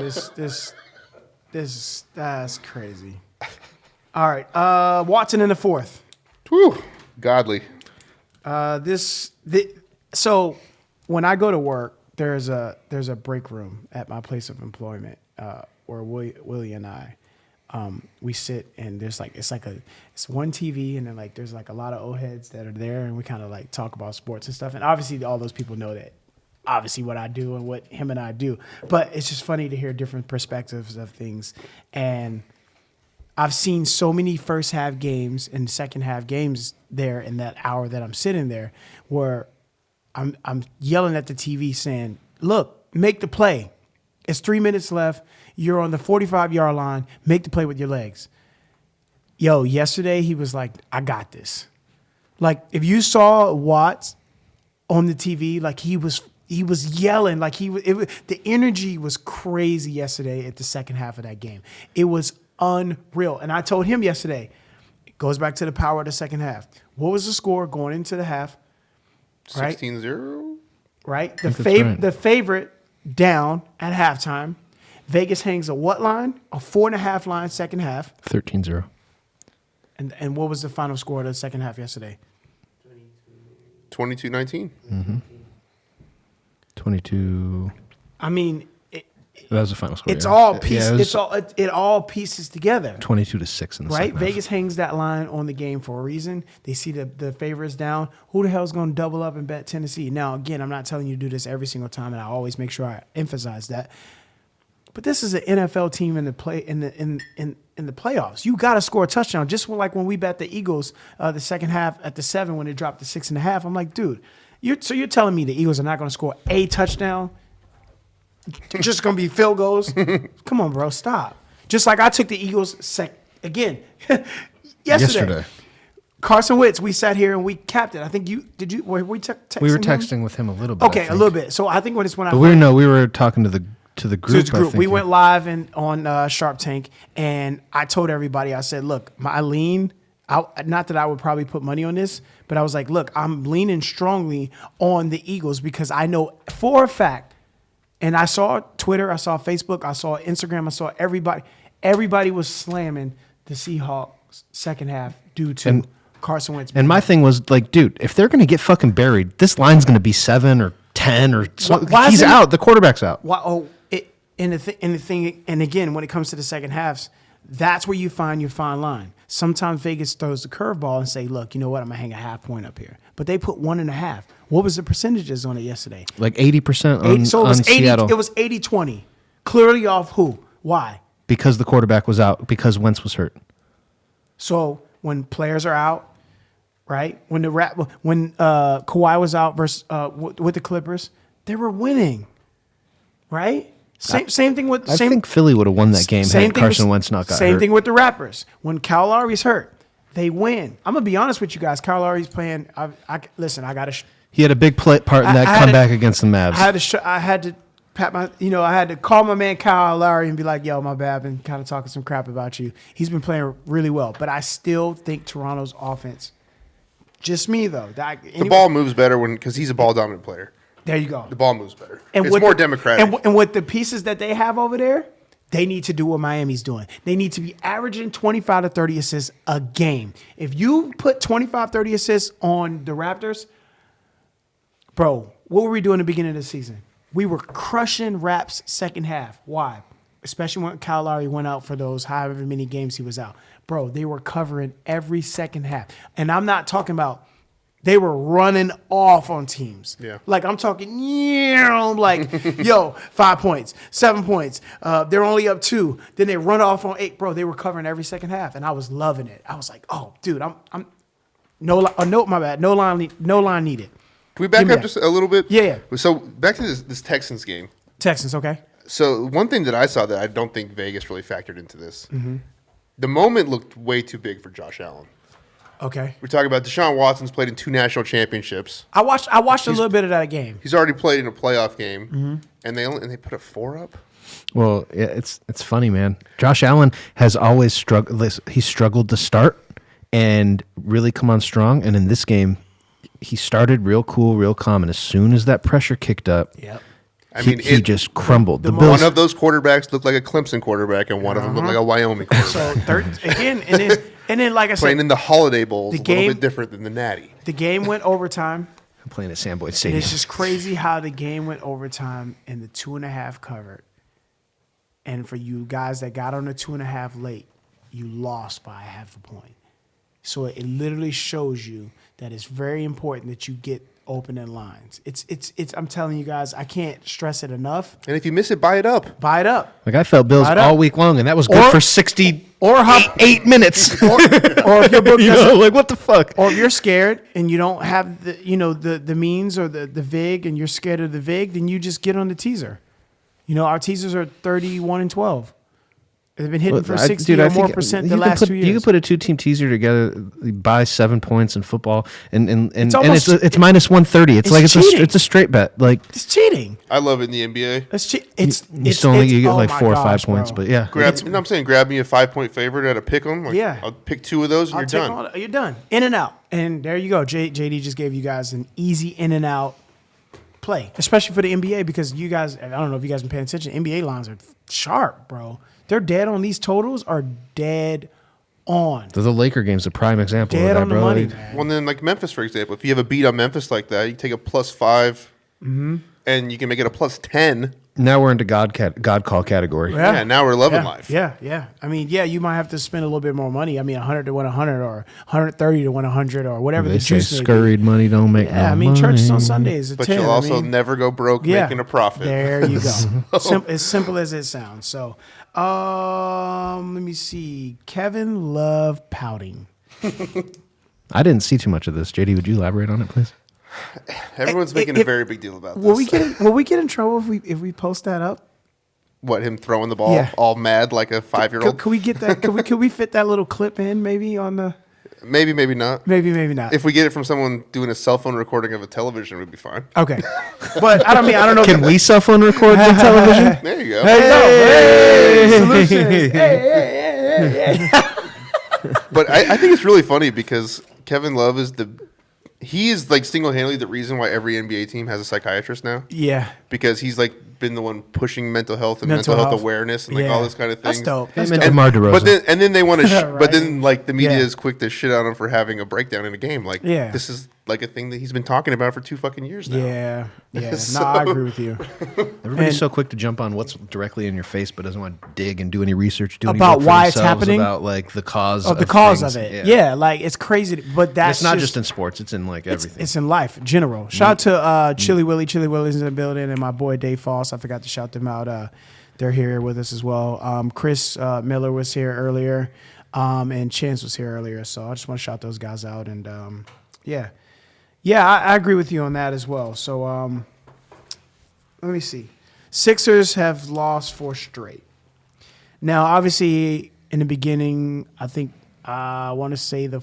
that's crazy. All right, Watson in the fourth. Whew, godly. So when I go to work, there's a break room at my place of employment where Willie and I we sit, and there's it's one TV, and then there's a lot of old heads that are there, and we kind of talk about sports and stuff. And obviously all those people know that obviously what I do and what him and I do, but it's just funny to hear different perspectives of things. And I've seen so many first half games and second half games there in that hour that I'm sitting there where I'm yelling at the TV saying, look, make the play. It's 3 minutes left. You're on the 45-yard line. Make the play with your legs. Yo, yesterday he was like, I got this. If you saw Watts on the TV, he was yelling, the energy was crazy yesterday at the second half of that game. It was unreal. And I told him yesterday, it goes back to the power of the second half. What was the score going into the half? Right? 16-0? Right? right. The favorite down at halftime. Vegas hangs a what line? A 4.5 line second half. 13-0. And what was the final score of the second half yesterday? 22-19. 22. I mean, That was the final score. it's yeah. all piece. Yeah, It all pieces together. 22-6 in the Right? second half. Vegas hangs that line on the game for a reason. They see the favorites down. Who the hell's going to double up and bet Tennessee? Now, again, I'm not telling you to do this every single time, and I always make sure I emphasize that. But this is an NFL team in in the playoffs. You got to score a touchdown. Just like when we bet the Eagles the second half at the 7 when they dropped to 6.5. I'm like, dude, you're telling me the Eagles are not going to score a touchdown? Just going to be field goals? Come on, bro, stop. Just like I took the Eagles again yesterday. Carson Wentz, we sat here and we capped it. I think were we texting We were texting with him a little bit. Okay, a little bit. So I think when we were talking to the group. We went live on Sharp Tank, and I told everybody, I said, look, I lean, not that I would probably put money on this, but I was like, look, I'm leaning strongly on the Eagles because I know for a fact, and I saw Twitter, I saw Facebook, I saw Instagram, I saw everybody was slamming the Seahawks second half due to Carson Wentz. And my thing was like, dude, if they're going to get fucking buried, this line's going to be 7 or 10 or something. He's out. The quarterback's out. And the thing, and again, when it comes to the second halves, that's where you find your fine line. Sometimes Vegas throws the curveball and say, look, you know what, I'm going to hang a half point up here. But they put 1.5. What was the percentages on it yesterday? Like 80% on Seattle. It was 80-20. Clearly off who? Why? Because the quarterback was out, because Wentz was hurt. So when players are out, right? When Kawhi was out versus with the Clippers, they were winning, right? Same thing with. I think Philly would have won that game had Carson Wentz not got hurt. Same thing with the Raptors. When Kyle Lowry's hurt, they win. I'm gonna be honest with you guys. Kyle Lowry's playing. Listen. I got to. He had a big part in that comeback against the Mavs. I had to pat my. I had to call my man Kyle Lowry and be like, "Yo, my bad. I've been kind of talking some crap about you. He's been playing really well, but I still think Toronto's offense. Just me though. The ball moves better because he's a ball dominant player. There you go. The ball moves better. And it's more democratic. And with the pieces that they have over there, they need to do what Miami's doing. They need to be averaging 25 to 30 assists a game. If you put 25, 30 assists on the Raptors, bro, what were we doing at the beginning of the season? We were crushing Raps second half. Why? Especially when Kyle Lowry went out for those however many games he was out. Bro, they were covering every second half. And I'm not talking about they were running off on teams. Yeah. Like I'm talking, yo, 5 points, 7 points. They're only up 2. Then they run off on 8. Bro, they were covering every second half, and I was loving it. I was like, oh, dude, no line needed. Can we back up just a little bit? Yeah. So back to this Texans game. Texans, okay. So one thing that I saw that I don't think Vegas really factored into this, the moment looked way too big for Josh Allen. Okay. We're talking about Deshaun Watson's played in 2 national championships. I watched a little bit of that game. He's already played in a playoff game, and they put a 4 up. Well, yeah, it's funny, man. Josh Allen has always struggled. He struggled to start and really come on strong. And in this game, he started real cool, real calm, and as soon as that pressure kicked up, he just crumbled. The one of those quarterbacks looked like a Clemson quarterback, and one of them looked like a Wyoming quarterback. So and then like I said, playing in the Holiday Bowl is a little bit different than the Natty. The game went overtime. I'm playing at Sam Boyd Stadium. It's just crazy how the game went overtime and the 2.5 covered. And for you guys that got on the 2.5 late, you lost by half a point. So it literally shows you that it's very important that you get opening lines. It's I'm telling you guys, I can't stress it enough. And if you miss it, buy it up. Buy it up. Like I felt Bills all week long, and that was good for 8 minutes. or if your book like what the fuck? Or if you're scared and you don't have the means or the VIG and you're scared of the VIG, then you just get on the teaser. Our teasers are 31-12. They've been hitting for 60 or more percent the last 2 years. You can put a 2-team teaser together, buy 7 points in football, and it's minus 130. It's a straight bet. Like it's cheating. I love it in the NBA. It's you still only get like 4 or 5 points, but yeah. I'm saying grab me a 5-point favorite at a pick 'em. Yeah, I'll pick 2 of those and you're done. You're done. In and out, and there you go. JD just gave you guys an easy in and out play, especially for the NBA because you guys. I don't know if you guys been paying attention. NBA lines are sharp, bro. They're dead on these totals are dead on. The Laker game's a prime example dead of that, on bro. The money, man. Well, then like Memphis, for example, if you have a beat on Memphis like that, you take a +5, and you can make it a +10. Now we're into God call category. Yeah, now we're loving life. Yeah. I mean, you might have to spend a little bit more money. I mean, 100 to win 100 or 130 to win 100 or whatever they the juice say scurried money don't make no I mean, money. churches on Sundays. But you'll also never go broke making a profit. There you go. As simple as it sounds. So, Let me see. Kevin Love pouting. I didn't see too much of this. JD, would you elaborate on it, please? Everyone's making a very big deal about this. Will we get in trouble if we post that up? What, him throwing the ball all mad like a 5-year-old? Could we get that? Could we fit that little clip in maybe on the? Maybe not. Maybe not. If we get it from someone doing a cell phone recording of a television, we'd be fine. Okay, but I don't know. Can we cell phone record the television? There you go. Hey, solutions. Hey. But I think it's really funny because Kevin Love he is like single-handedly the reason why every NBA team has a psychiatrist now. Yeah. Because he's like been the one pushing mental health and mental health awareness and like all this kind of things. That's dope. That's dope. DeMar DeRozan. But then they want to, Right. but then like the media is quick to shit on him for having a breakdown in a game. Like, this is like a thing that he's been talking about for 2 fucking years now. Yeah. No, I agree with you. Everybody's so quick to jump on what's directly in your face, but doesn't want to dig and do any research, about why it's happening, about like the cause of it. Yeah, like it's crazy, but that's it's not just in sports; it's in like everything. It's in life, in general. Shout out to Chili Willy. Chili Willy's in the building, and my boy Dave Foss. I forgot to shout them out. They're here with us as well. Chris Miller was here earlier, and Chance was here earlier. So I just want to shout those guys out, and I agree with you on that as well. So let me see. Sixers have lost 4 straight. Now, obviously, in the beginning, I think I want to say the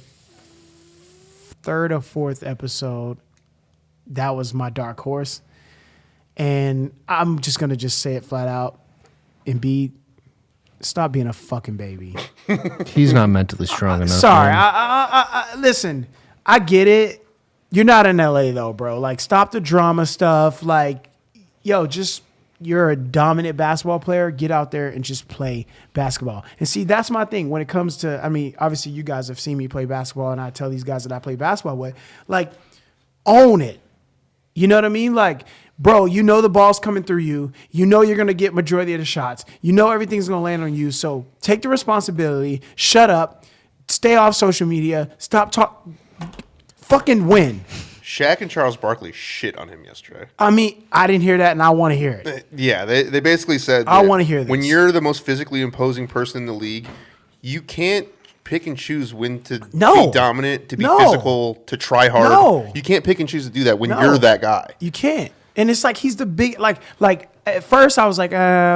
3rd or 4th episode, that was my dark horse. And I'm just going to say it flat out. Embiid, stop being a fucking baby. He's not mentally strong enough. Sorry. Listen, I get it. You're not in LA, though, bro. Like, stop the drama stuff. Like, yo, you're a dominant basketball player. Get out there and just play basketball. And see, that's my thing when it comes to, I mean, obviously you guys have seen me play basketball, and I tell these guys that I play basketball with, like, own it. You know what I mean? Like, bro, you know the ball's coming through you. You know you're going to get majority of the shots. You know everything's going to land on you. So take the responsibility. Shut up. Stay off social media. Stop talking. Fucking win. Shaq and Charles Barkley shit on him yesterday. I mean, I didn't hear that, and I want to hear it. Yeah, they basically said I want to hear this. When you're the most physically imposing person in the league, you can't pick and choose when to be dominant, to be physical, to try hard. No. You can't pick and choose to do that when you're that guy. You can't. And it's like he's the big, like at first I was like,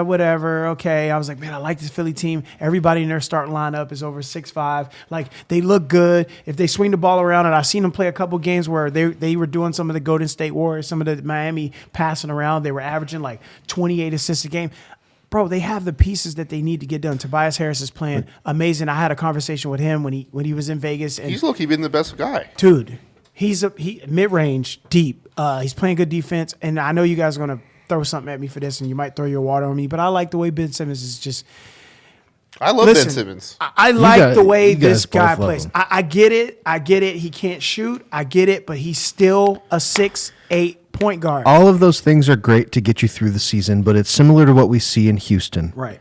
whatever, okay. I was like, man, I like this Philly team. Everybody in their starting lineup is over 6'5". Like, they look good. If they swing the ball around, and I've seen them play a couple games where they were doing some of the Golden State Warriors, some of the Miami passing around. They were averaging like 28 assists a game. Bro, they have the pieces that they need to get done. Tobias Harris is playing amazing. I had a conversation with him when he was in Vegas. And he's low-key been the best guy. Dude, he mid-range, deep. He's playing good defense, and I know you guys are going to throw something at me for this, and you might throw your water on me, but I like the way Ben Simmons is just. I love Ben Simmons. I like the way this guy plays. I get it. He can't shoot. I get it, but he's still a 6'8" point guard. All of those things are great to get you through the season, but it's similar to what we see in Houston. Right.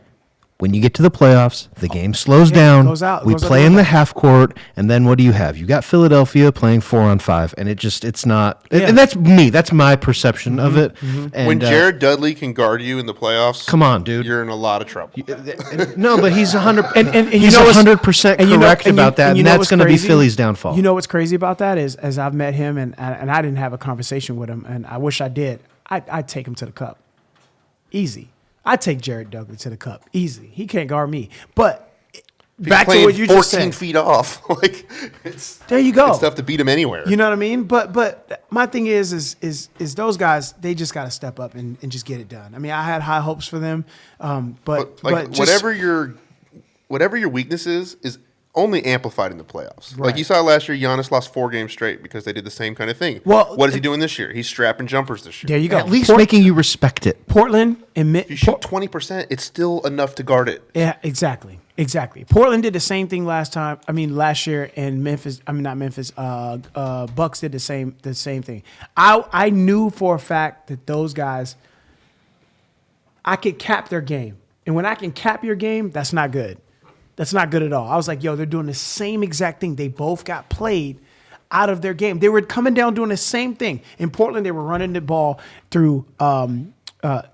When you get to the playoffs, the game slows down. We play in the half court, and then what do you have? You got Philadelphia playing 4-on-5, and it's not. Yeah. And that's me. That's my perception of it. Mm-hmm. And, when Jared Dudley can guard you in the playoffs, come on, dude, you're in a lot of trouble. No, but he's 100. and he's 100% correct about that, and that's going to be Philly's downfall. You know what's crazy about that is, as I've met him, and I didn't have a conversation with him, and I wish I did. I'd take him to the cup, easy. I take Jared Dudley to the cup easily. He can't guard me. But back to what you just said. 14 feet off. Like, there you go. It's tough to beat him anywhere. You know what I mean? But my thing is those guys, they just got to step up and just get it done. I mean, I had high hopes for them. But whatever your weakness is only amplified in the playoffs. Right. Like you saw last year, Giannis lost 4 games straight because they did the same kind of thing. Well, what is he doing this year? He's strapping jumpers this year. There you go. At least making you respect it. Portland and if you shoot 20%, it's still enough to guard it. Yeah, exactly. Portland did the same thing last year, and Bucks did the same thing. I knew for a fact that those guys, I could cap their game. And when I can cap your game, that's not good. That's not good at all. I was like, yo, they're doing the same exact thing. They both got played out of their game. They were coming down doing the same thing. In Portland, they were running the ball through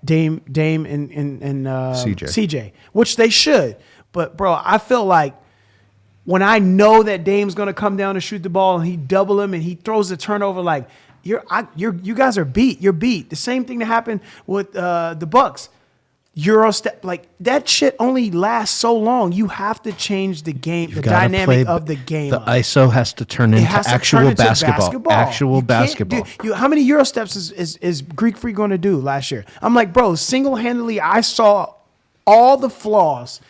Dame and CJ, which they should. But bro, I feel like when I know that Dame's gonna come down and shoot the ball and he double him and he throws the turnover, like you guys are beat. You're beat. The same thing that happened with the Bucks. Euro step, like that shit only lasts so long. You have to change the game, the dynamic of the game. The ISO has to turn into actual basketball. Actual basketball. How many Euro steps is Greek Freak going to do last year? I'm like, bro, single-handedly, I saw all the flaws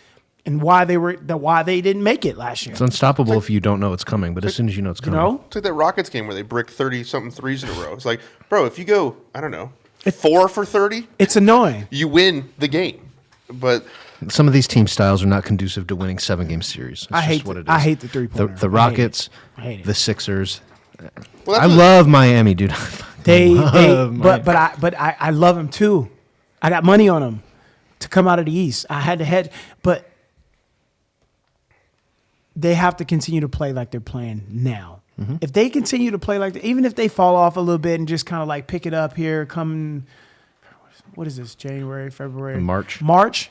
and why they didn't make it last year. It's unstoppable if you don't know it's coming, but as soon as you know it's coming. It's like that Rockets game where they bricked 30-something threes in a row. It's like, bro, if you go, I don't know, 4 for 30, it's annoying. You win the game. But some of these team styles are not conducive to winning 7-game series. I hate the three-pointer. The Rockets, the Sixers. Well, I love Miami, dude. But I love them too. I got money on them to come out of the East. I had to head, but they have to continue to play like they're playing now. Mm-hmm. If they continue to play like that, even if they fall off a little bit and just kind of like pick it up here, what is this? January, February, March,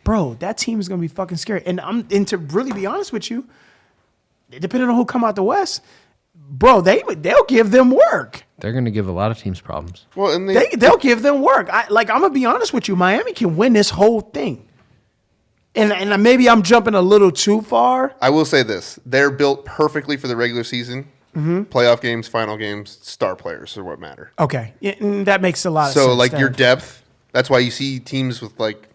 bro, that team is gonna be fucking scary. And to really be honest with you, depending on who come out the West, bro, they'll give them work. They're gonna give a lot of teams problems. Well, and they'll give them work. I'm gonna be honest with you, Miami can win this whole thing. And maybe I'm jumping a little too far. I will say this. They're built perfectly for the regular season. Mm-hmm. Playoff games, final games, star players are what matter. Okay. That makes a lot of sense. So, like, your depth, that's why you see teams with, like,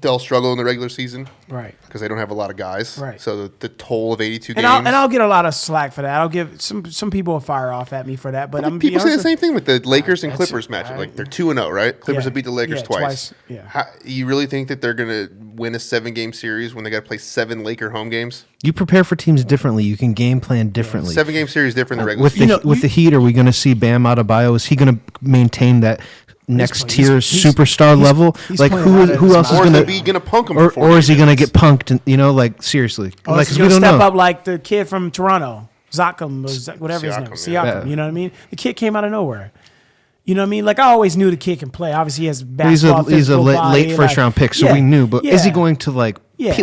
they'll struggle in the regular season. Right. Because they don't have a lot of guys. Right. So, the toll of 82 games. And I'll get a lot of slack for that. I'll give some people will fire off at me for that. But people say the same thing with the Lakers and Clippers matchup. Like, they're 2-0, right? Clippers have beat the Lakers twice. Yeah. You really think that they're going to win a 7-game series when they got to play 7 Laker home games? You prepare for teams differently. You can game plan differently. 7-game series different than the regular season. With the Heat, are we going to see Bam Adebayo? Is he going to maintain that next tier superstar level? Like who else is going to punk him? Or is he going to get punked? And, like seriously, like we don't know. Step up like the kid from Toronto, Zakam, or whatever his name, Siakam. Yeah. You know what I mean? The kid came out of nowhere. You know what I mean? Like I always knew the kid can play. Obviously, he has basketball. He's a late first round pick, so we knew. But is he going to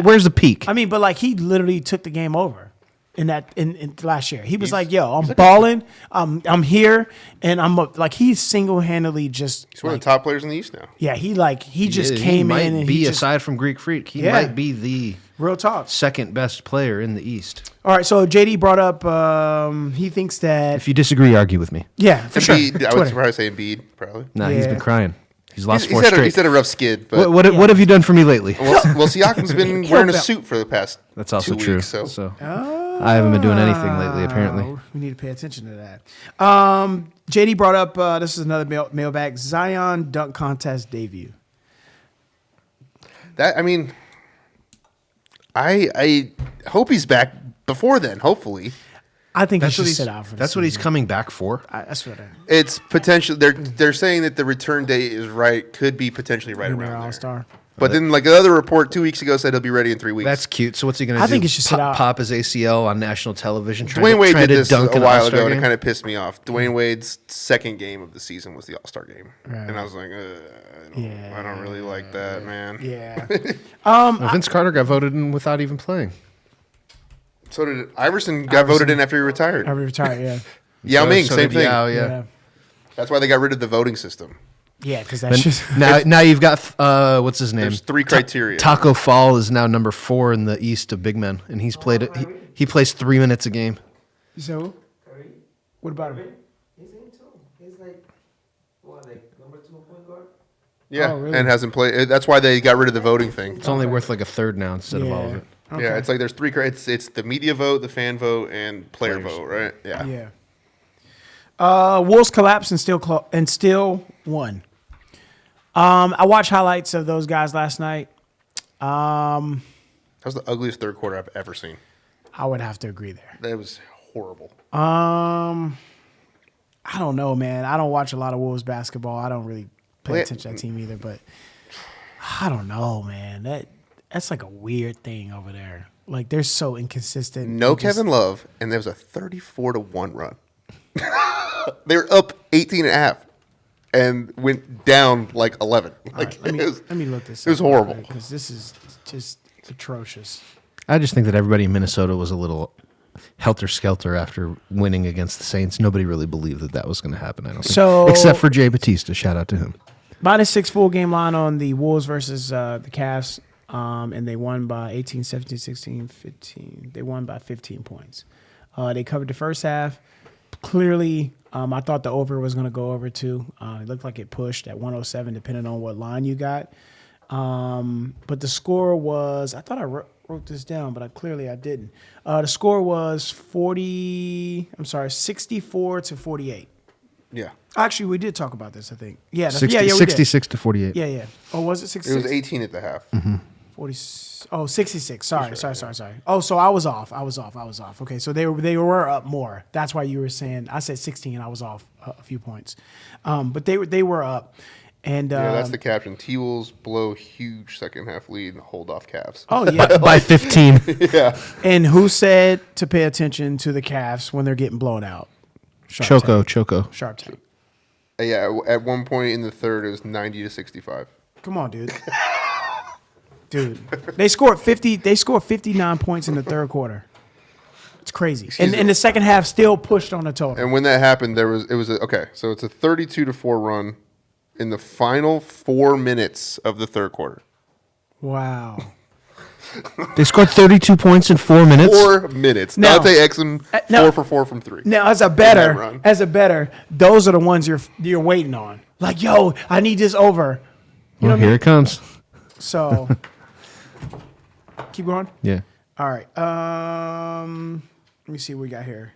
where's the peak? I mean, but like he literally took the game over in last year. He was like, "Yo, I'm balling. I'm here, and he's single handedly just." He's one of the top players in the East now. Yeah, he just came in and aside from Greek Freak, he might be the real talk second best player in the East. All right, so JD brought up he thinks that if you disagree, argue with me. Yeah, for sure. I would probably say Embiid, probably. No, he's been crying. He's lost 4 straight. He's had a rough skid. But what have you done for me lately? Well, Siakam's been wearing a suit for the past. That's also 2 true. Weeks, so. I haven't been doing anything lately. Apparently, we need to pay attention to that. JD brought up this is another mailbag. Zion dunk contest debut. I hope he's back before then. Hopefully. I think he should sit out for. That's what he's coming back for. That's what. It's potential. They're saying that the return date is right. Could be potentially right around there. All-Star. But then, like another report 2 weeks ago said he'll be ready in 3 weeks. That's cute. So what's he going to do? I think he should sit out. Pop his ACL on national television. Dwayne Wade did this dunk a while ago, game? and it kind of pissed me off. Dwayne Wade's second game of the season was the All-Star game, and I was like, I don't really like that, man. Yeah. Vince Carter got voted in without even playing. So did Iverson. Got voted in after he retired. Yeah. Yao Ming, same thing. Yeah. That's why they got rid of the voting system. Yeah, because that's just now you've got what's his name? There's 3 criteria. Taco Fall is now number 4 in the East of big men, and he's played it. He plays 3 minutes a game. So, what about him? He's in too. He's like number 2 point guard. Yeah, really? And hasn't played. That's why they got rid of the voting thing. It's only worth like a third now instead of all of it. Okay. Yeah, it's like there's 3. It's the media vote, the fan vote, and player vote, right? Yeah. Wolves collapsed and still won. I watched highlights of those guys last night. That was the ugliest third quarter I've ever seen. I would have to agree there. That was horrible. I don't know, man. I don't watch a lot of Wolves basketball. I don't really pay attention to that team either, but I don't know, man. That's like a weird thing over there. Like they're so inconsistent. No Kevin Love, and there was a 34-1 run. They were up 18.5, and went down like 11. Like Let me look this up. It was horrible. Because this is just atrocious. I just think that everybody in Minnesota was a little helter-skelter after winning against the Saints. Nobody really believed that was going to happen, I don't think. Except for Jay Batista. Shout out to him. -6 full game line on the Wolves versus the Cavs. And they won by 18, 17, 16, 15. They won by 15 points. They covered the first half. Clearly, I thought the over was going to go over too. It looked like it pushed at 107, depending on what line you got. But the score was, I thought I wrote this down, but I didn't. The score was 64-48. Yeah. Actually, we did talk about this, I think. Yeah, 66 to 48. Yeah. Oh, was it 66? It was 18 at the half. 66. Sorry. Oh, so I was off. Okay, so they were up more. That's why you were saying I said 16. I was off a few points, but they were up. And that's the caption. T-Wolves blow huge second half lead and hold off Cavs. Oh yeah, by 15. Yeah. And who said to pay attention to the Cavs when they're getting blown out? Choco. Sharp Tank. Yeah. At one point in the third, it was 90-65. Come on, dude. Dude, they scored 50. They scored 59 points in the third quarter. It's crazy. And the second half still pushed on the total. And when that happened, so it's a 32-4 run in the final 4 minutes of the third quarter. Wow. They scored 32 points in 4 minutes. 4 minutes. Now, Dante Exum 4 for 4 from 3. Now, as a better, those are the ones you're waiting on. Like, yo, I need this over. You know here it comes. So, keep going. Yeah. All right. Let me see what we got here.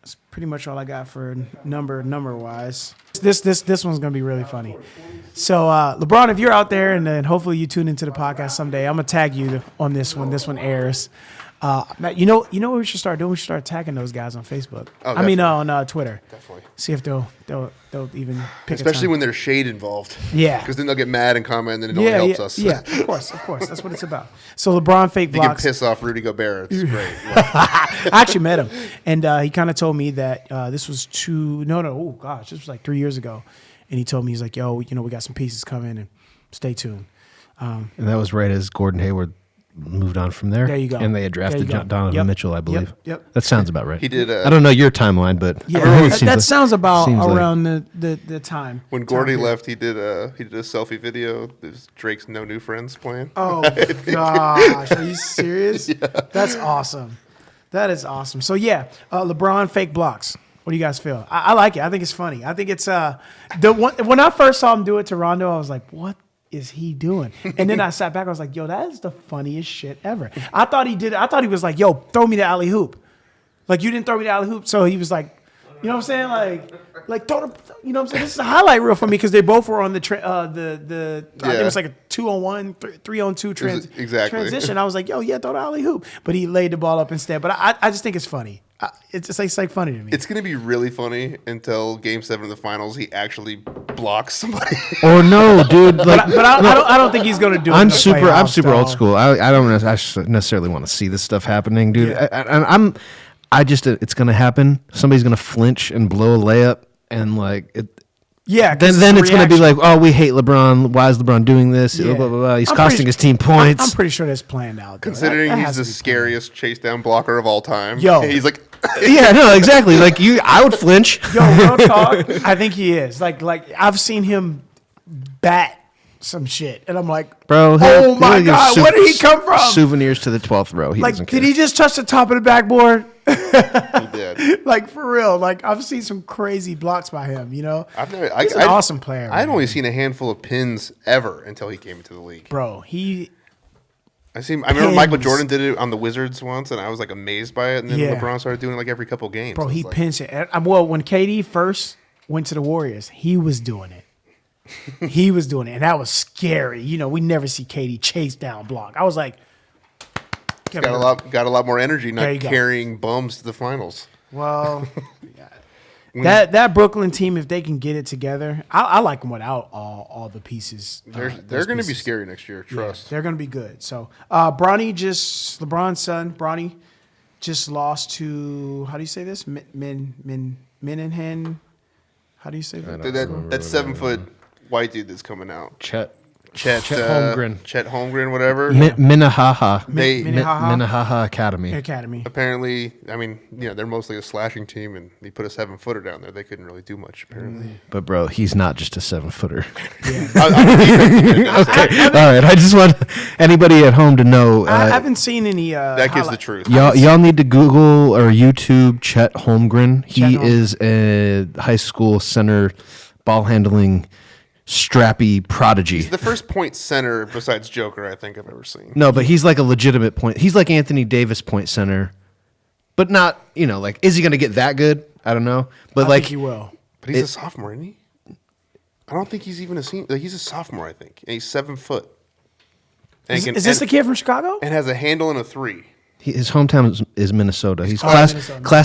That's pretty much all I got for number wise. This one's gonna be really funny. So LeBron, if you're out there and then hopefully you tune into the podcast someday, I'm gonna tag you on this one. This one airs. You know what we should start doing? We should start tagging those guys on Facebook. Oh, I mean on Twitter. Definitely. See if they'll even pick. Especially when there's shade involved. Yeah. Because then they'll get mad and comment, and then it only helps us. Yeah, of course. That's what it's about. So LeBron fake You can blocks. piss off Rudy Gobert. It's great. I actually met him, and he kind of told me that this was this was like 3 years ago, and he told me, he's like, yo, we got some pieces coming, and stay tuned. And that was right as Gordon Hayward moved on from there. There you go. And they had drafted Donovan Mitchell, I believe. Yep. That sounds about right. He did. I don't know your timeline, but yeah, that sounds about around the time. When Gordy left, he did a selfie video. There's Drake's No New Friends plan. Oh gosh, are you serious? Yeah. That's awesome. That is awesome. So yeah, LeBron fake blocks. What do you guys feel? I like it. I think it's funny. I think it's when I first saw him do it to Rondo, I was like, what is he doing? And then I sat back, I was like, yo, that is the funniest shit ever. I thought he was like, yo, throw me the alley hoop. Like, you didn't throw me the alley hoop. So he was like, you know what I'm saying? Like throw the, you know what I'm saying? This is a highlight reel for me because they both were on I think it was like a 2-on-1, 3-on-2 transition. I was like, yo, yeah, throw the alley hoop. But he laid the ball up instead. But I just think it's funny. It's like funny to me. It's going to be really funny until Game 7 of the Finals he actually blocks somebody. Or no, dude. Like, but I don't think he's going to do it. I'm super old school. I don't necessarily want to see this stuff happening, dude. Yeah. It's going to happen. Somebody's going to flinch and blow a layup, and like it. Yeah. Then it's going to be like, oh, we hate LeBron. Why is LeBron doing this? Yeah. Blah, blah, blah. He's costing his team points. I'm pretty sure that's planned out. Considering he's the scariest chase down blocker of all time. Yo. He's like. Yeah, no, exactly. Like I would flinch. Yo, real talk. I think he is. Like I've seen him bat some shit, and I'm like, bro, oh my god, where did he come from? Souvenirs to the 12th row. Did he just touch the top of the backboard? He did. Like for real. Like I've seen some crazy blocks by him. You know, he's an awesome player. I'd only seen a handful of pins ever until he came into the league. Bro, I remember Michael Jordan did it on the Wizards once, and I was like amazed by it. And then LeBron started doing it like every couple games. Bro, he pins it. Well, when KD first went to the Warriors, he was doing it. And that was scary. You know, we never see KD chase down block. I was like, got a lot more energy not carrying bums to the finals. Well, that Brooklyn team, if they can get it together, I like them without all the pieces. They're going to be scary next year. Trust. Yeah, they're going to be good. So LeBron's son, Bronny, just lost to, how do you say this? Minahan. How do you say that? That 7 foot white dude that's coming out. Chet Chet Holmgren. Chet Holmgren, whatever. Minnehaha. Minnehaha? Minnehaha Academy. Apparently, I mean, they're mostly a slashing team, and they put a 7 footer down there. They couldn't really do much, apparently. But bro, he's not just a 7 footer. Yeah. Okay, all right. I just want anybody at home to know. I haven't seen any. That gives the truth. Y'all need to Google or YouTube Chet Holmgren. He is a high school center ball handling strappy prodigy. He's the first point center besides Joker I think I've ever seen. No, but he's like a legitimate point. He's like Anthony Davis point center, but not, like, is he going to get that good? I don't know. But I think he will. But he's a sophomore, isn't he? I don't think he's even a senior. He's a sophomore, I think. And he's 7 foot. And is this the kid from Chicago? And has a handle and a 3. His hometown is Minnesota. He's class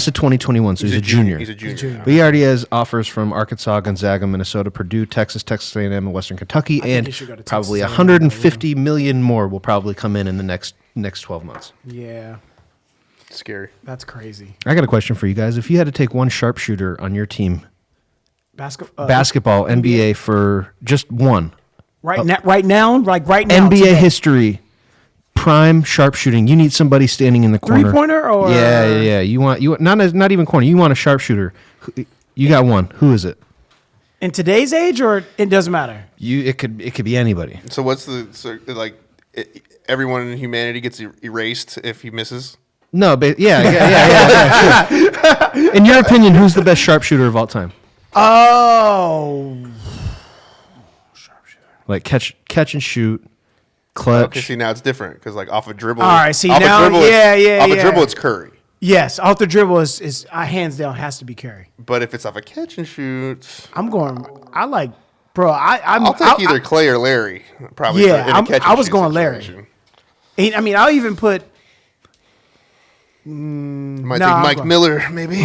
of 2021, so he's a junior. He's a junior. But he already has offers from Arkansas, Gonzaga, Minnesota, Purdue, Texas A&M, and Western Kentucky, and probably 150 million more will probably come in the next 12 months. Yeah. Scary. That's crazy. I got a question for you guys. If you had to take one sharpshooter on your team, basketball, NBA for just one. Right now, NBA history. Prime sharpshooting. You need somebody standing in the corner. 3-pointer or yeah. You want not even corner. You want a sharpshooter. You got one. Who is it? In today's age, or it doesn't matter. It could be anybody. So everyone in humanity gets erased if he misses? No, but yeah. In your opinion, who's the best sharpshooter of all time? Oh, sharpshooter. Like catch and shoot. Clutch. Okay, see, now it's different because off a dribble. All right, see off now, a dribble, it's Curry. Yes, off the dribble is hands down has to be Curry. But if it's off a catch and shoot, I'll take either Clay or Larry. Probably. Yeah, I was going Larry. I mean, I'll even put. Might take Mike Miller, maybe.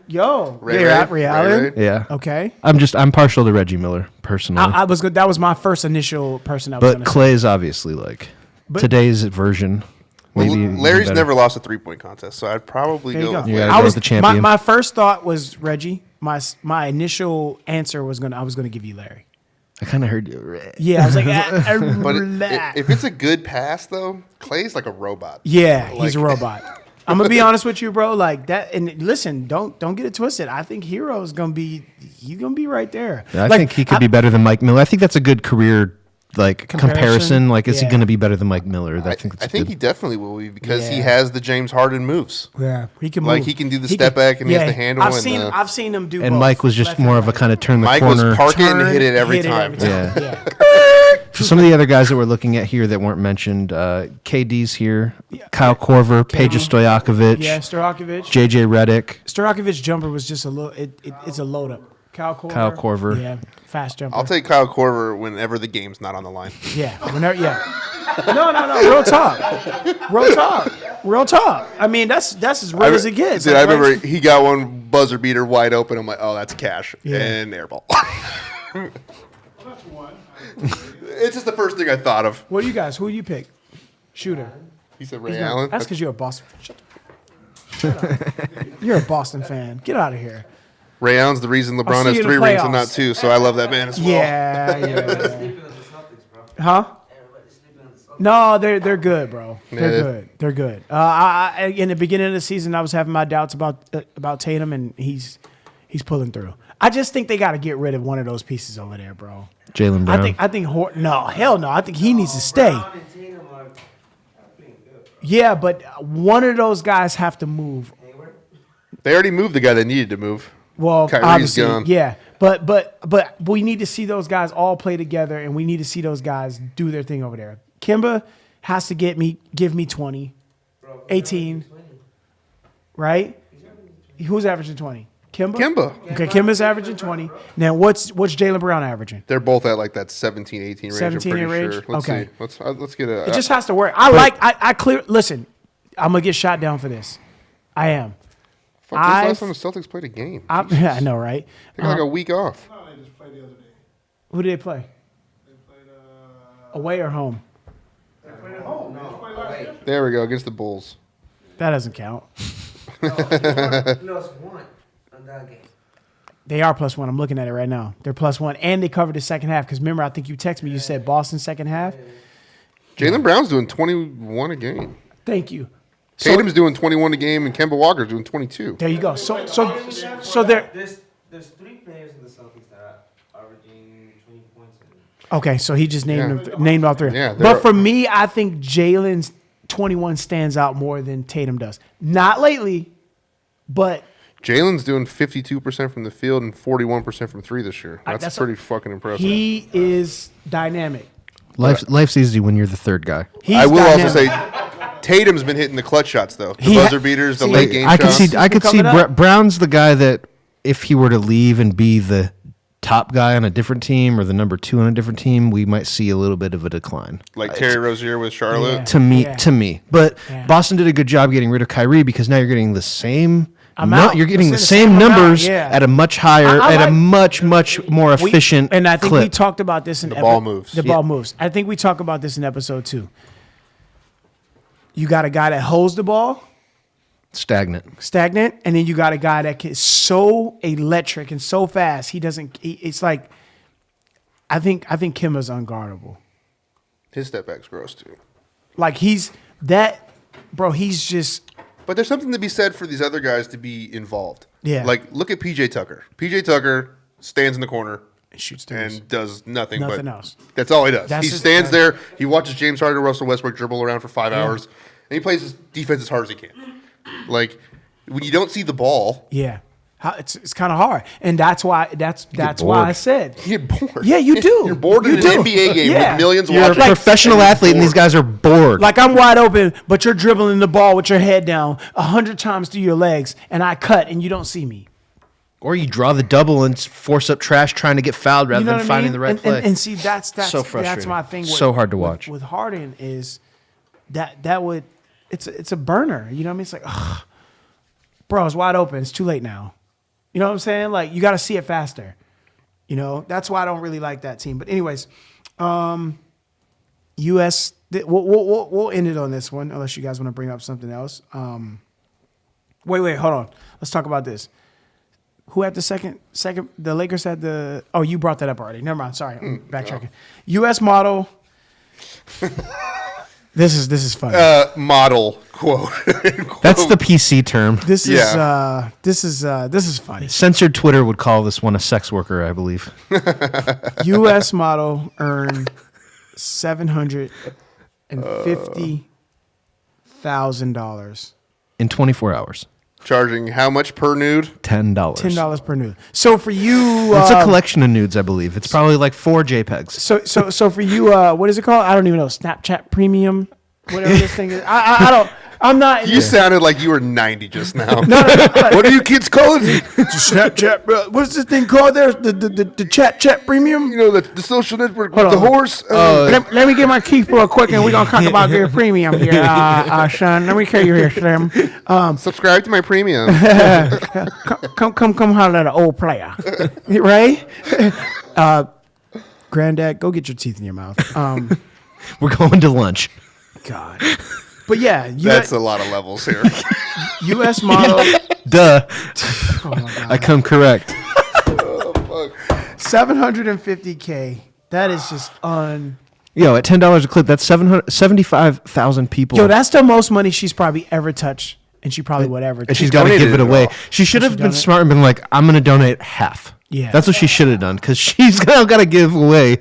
Ray Allen. Yeah. Okay. I'm partial to Reggie Miller personally. I was good. That was my first initial person. But Clay's obviously today's version. Maybe Larry's never lost a 3-point contest, so I'd probably go with Larry. I was the champion. My first thought was Reggie. My initial answer was I was gonna give you Larry. I kind of heard you. Yeah, I was like, but if it's a good pass though, Clay's like a robot. Yeah, he's a robot. I'm gonna be honest with you, bro. Like that, and listen, don't get it twisted. I think Hero's gonna be right there. Yeah, I think he could be better than Mike Miller. I think that's a good career comparison. Is he gonna be better than Mike Miller? I think he definitely will be because he has the James Harden moves. Yeah, he can move. He can do the step back and he has the handle. I've seen him do. And both. Mike was just more of a kind of turn the corner. Mike was park it and hit it every time. Yeah. So some of the other guys that we're looking at here that weren't mentioned, KD's here, Kyle Korver, Peja Stojakovic, Stojakovic, JJ Redick. Stojakovic's jumper was just a little. It's a load up. Kyle Korver. Yeah, fast jumper. I'll take Kyle Korver whenever the game's not on the line. Yeah, whenever. Yeah. No. Real talk. I mean, that's as real as it gets. Dude, I remember he got one buzzer beater wide open. I'm like, oh, that's cash and airball. That's one. It's just the first thing I thought of. What do you guys? Who do you pick? Shooter. He said Ray Allen. That's because you're a Boston fan. Shut up. You're a Boston fan. Get out of here. Ray Allen's the reason LeBron has 3 rings and not 2, so I love that man as well. Yeah. Huh? No, they're good, bro. They're good. In the beginning of the season, I was having my doubts about Tatum, and he's pulling through. I just think they got to get rid of one of those pieces over there, bro. Jaylen Brown. I think no, hell no. I think he needs to stay. Yeah, but one of those guys have to move. They already moved the guy that needed to move. Well, Kyrie's obviously, gone. yeah. But we need to see those guys all play together, and we need to see those guys do their thing over there. Kemba has to give me 20, 18, right? Who's averaging 20? Kemba. Okay, Kemba's averaging 20. Now, what's Jaylen Brown averaging? They're both at like that 17, 18 range. 17 I'm pretty range? sure. Let's Okay. see. Let's get a. It just has to work. Listen, I'm going to get shot down for this. I am. Fuck, when's the last time the Celtics played a game? I know, right? They got like a week off. No, they just played the other day. Who did they play? They played Away or home? They played at home. They just played last year. There we go, against the Bulls. That doesn't count. No, he lost one on that game. They are +1. I'm looking at it right now. They're +1, and they covered the second half. Because remember, I think you texted me. You said Boston second half. Jaylen Brown's doing 21 a game. Thank you. Tatum's doing 21 a game, and Kemba Walker's doing 22. There you go. So there. There's 3 players in the Celtics that are averaging 20 points. Okay, so he just named all 3. Yeah, but for me, I think Jalen's 21 stands out more than Tatum does. Not lately, but Jalen's doing 52% from the field and 41% from 3 this year. That's pretty fucking impressive. He is dynamic. Life's easy when you're the third guy. I will also say Tatum's been hitting the clutch shots though. The buzzer beaters, the late game shots. I could see Brown's the guy that if he were to leave and be the top guy on a different team or the number 2 on a different team, we might see a little bit of a decline. Like Terry Rozier with Charlotte. Yeah. To me. But Boston did a good job getting rid of Kyrie because now you're getting the same you're getting the same numbers at a much higher, a much more efficient and I think clip. we talked about this in the ball moves. The ball moves. I think we talked about this in episode 2. You got a guy that holds the ball, stagnant, and then you got a guy that is so electric and so fast. It's like I think Kemba's unguardable. His step back's gross too. Like he's just. But there's something to be said for these other guys to be involved. Yeah. Like, look at PJ Tucker. PJ Tucker stands in the corner and shoots threes. And does nothing else. That's all he does. He stands there. He watches James Harden and Russell Westbrook dribble around for 5 hours, and he plays his defense as hard as he can. Like, when you don't see the ball. Yeah. It's kind of hard, and that's why I said you get bored. Yeah, you do. You're bored in an NBA game with millions You're watching. a professional athlete, and these guys are bored. Like I'm wide open, but you're dribbling the ball with your head down 100 times through your legs, and I cut, and you don't see me. Or you draw the double and force up trash trying to get fouled rather than finding the right play. And see, that's so frustrating. That's my thing. So hard to watch. With Harden is that would it's a burner. You know what I mean? It's like, ugh, bro, it's wide open. It's too late now. You know what I'm saying? Like, you got to see it faster. You know, that's why I don't really like that team. But anyways, U.S. We'll end it on this one, unless you guys want to bring up something else. Wait, hold on. Let's talk about this. Who had the second? The Lakers had the. Oh, you brought that up already. Never mind. Sorry, I'm backtracking. U.S. model. This is funny. Model quote. That's the PC term. This is funny. Censored Twitter would call this one a sex worker, I believe. U.S. model earned $750,000 in 24 hours. Charging how much per nude? $10. $10 per nude. So for you, it's a collection of nudes, I believe. It's probably like 4 JPEGs. So for you, what is it called? I don't even know. Snapchat Premium, whatever this thing is. I don't. I'm not. You sounded like you were 90 just now. No, what are you kids calling it? Snapchat. What's this thing called there? The chat premium. You know the social network with the horse. Let me get my keys real quick, and we're gonna talk about your premium here, son. Let me carry you here, Slim. Subscribe to my premium. come holler at an old player, right? Granddad, go get your teeth in your mouth. We're going to lunch. God. But yeah, that's a lot of levels here. U.S. model. Duh. Oh my God. I come correct. $750K. That is just Yo, at $10 a clip, that's 75,000 people. Yo, that's the most money she's probably ever touched, and she probably would ever. And she's got to give it away. She should have been smart and been like, I'm going to donate half. Yeah, that's what she should have done because she's now got to give away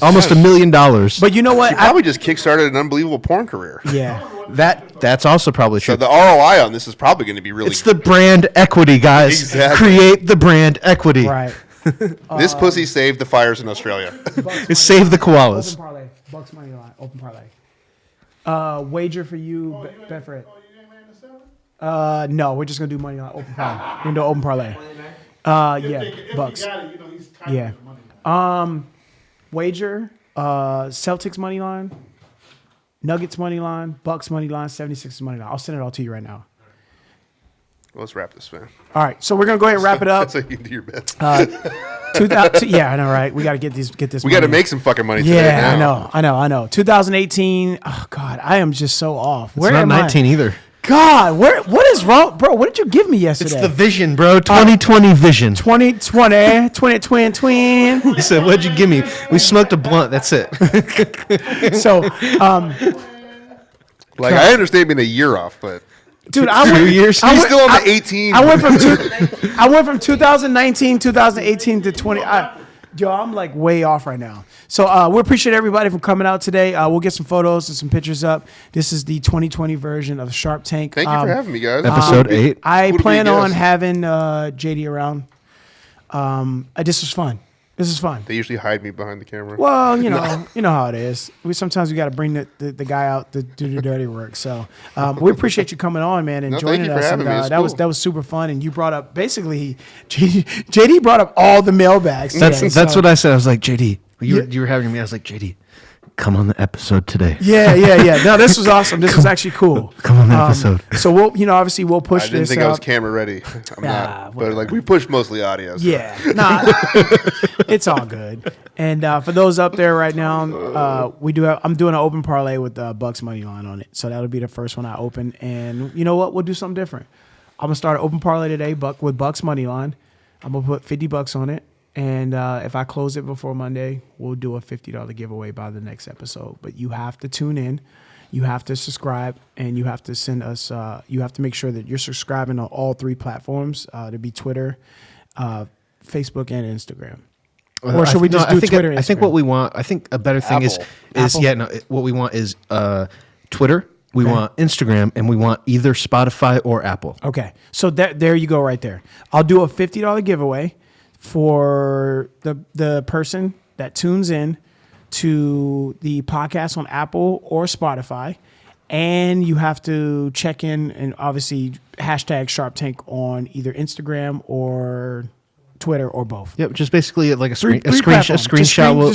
almost $1 million. But you know what? She probably just kickstarted an unbelievable porn career. Yeah, that's also probably true. So the ROI on this is probably going to be really. It's the brand equity, guys. Exactly. Create the brand equity. Right. This pussy saved the fires in Australia. It saved the koalas. Open parlay. Bucks money line. Open parlay. Wager for you, Bedford. No, we're just gonna do money line. Open parlay. We're gonna do open parlay. Yeah, Bucks. Yeah. Wager, Celtics money line, Nuggets money line, Bucks money line, 76ers money line. I'll send it all to you right now. Well, let's wrap this, man. All right, so we're gonna go ahead and wrap it up. That's how you do your bets. 2000, yeah, I know, right? We got to get this. We got to make some fucking money today. Yeah, I know. 2018. Oh God, I am just so off. It's not 19 either. God, what is wrong, bro? What did you give me yesterday? It's the vision, bro. 2020 vision. 2020, twin. He said, "What'd you give me?" We smoked a blunt. That's it. So, Like, I understand being a year off, but dude, I went, 2 years. he's still on the 18. I went from 2019, 2018 to 20. I'm like way off right now. So we appreciate everybody for coming out today. We'll get some photos and some pictures up. This is the 2020 version of Sharp Tank. Thank you for having me, guys. Episode 8. I plan on having JD around. This was fun. This is fun. They usually hide me behind the camera. Well, you know how it is. Sometimes we got to bring the guy out to do the dirty work. So we appreciate you coming on, man, and joining us. And, that was super fun. And you brought up basically JD brought up all the mailbags. That's what I said. I was like, JD, you were having me. I was like, JD, come on the episode today. Yeah. No, this was awesome. This was actually cool. Come on the episode. So we'll, obviously we'll push this. I didn't think I was camera ready. I'm not. But like we push mostly audio. So. Yeah. Nah, it's all good. And for those up there right now, I'm doing an open parlay with Bucks money line on it. So that'll be the first one I open. And you know what? We'll do something different. I'm gonna start an open parlay today, with Bucks money line. I'm gonna put $50 on it. And if I close it before Monday, we'll do a $50 giveaway by the next episode. But you have to tune in, you have to subscribe, and you have to send us. You have to make sure that you're subscribing on all 3 platforms. To be Twitter, Facebook, and Instagram. Or should we just do Twitter? And Instagram? I think what we want. I think a better thing what we want is Twitter. We want Instagram, and we want either Spotify or Apple. Okay, so there you go, right there. I'll do a $50 giveaway for the person that tunes in to the podcast on Apple or Spotify, and you have to check in and obviously hashtag Sharp Tank on either Instagram or Twitter or both. Yep, just basically like a screenshot Just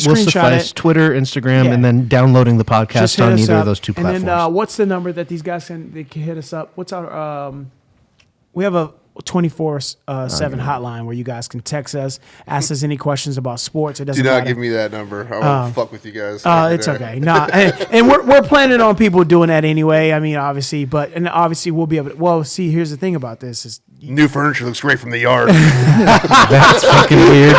will suffice. Twitter, Instagram, and then downloading the podcast on either of those 2 platforms. And then what's the number that these guys can hit us up? What's our we have a 24/7 hotline where you guys can text us, ask us any questions about sports. It doesn't Do not matter. give me that number. I won't fuck with you guys. It's okay. Nah, and we're planning on people doing that anyway. I mean, obviously, obviously we'll be able to. Well, see, here's the thing about this is new furniture looks great from the yard. That's fucking weird.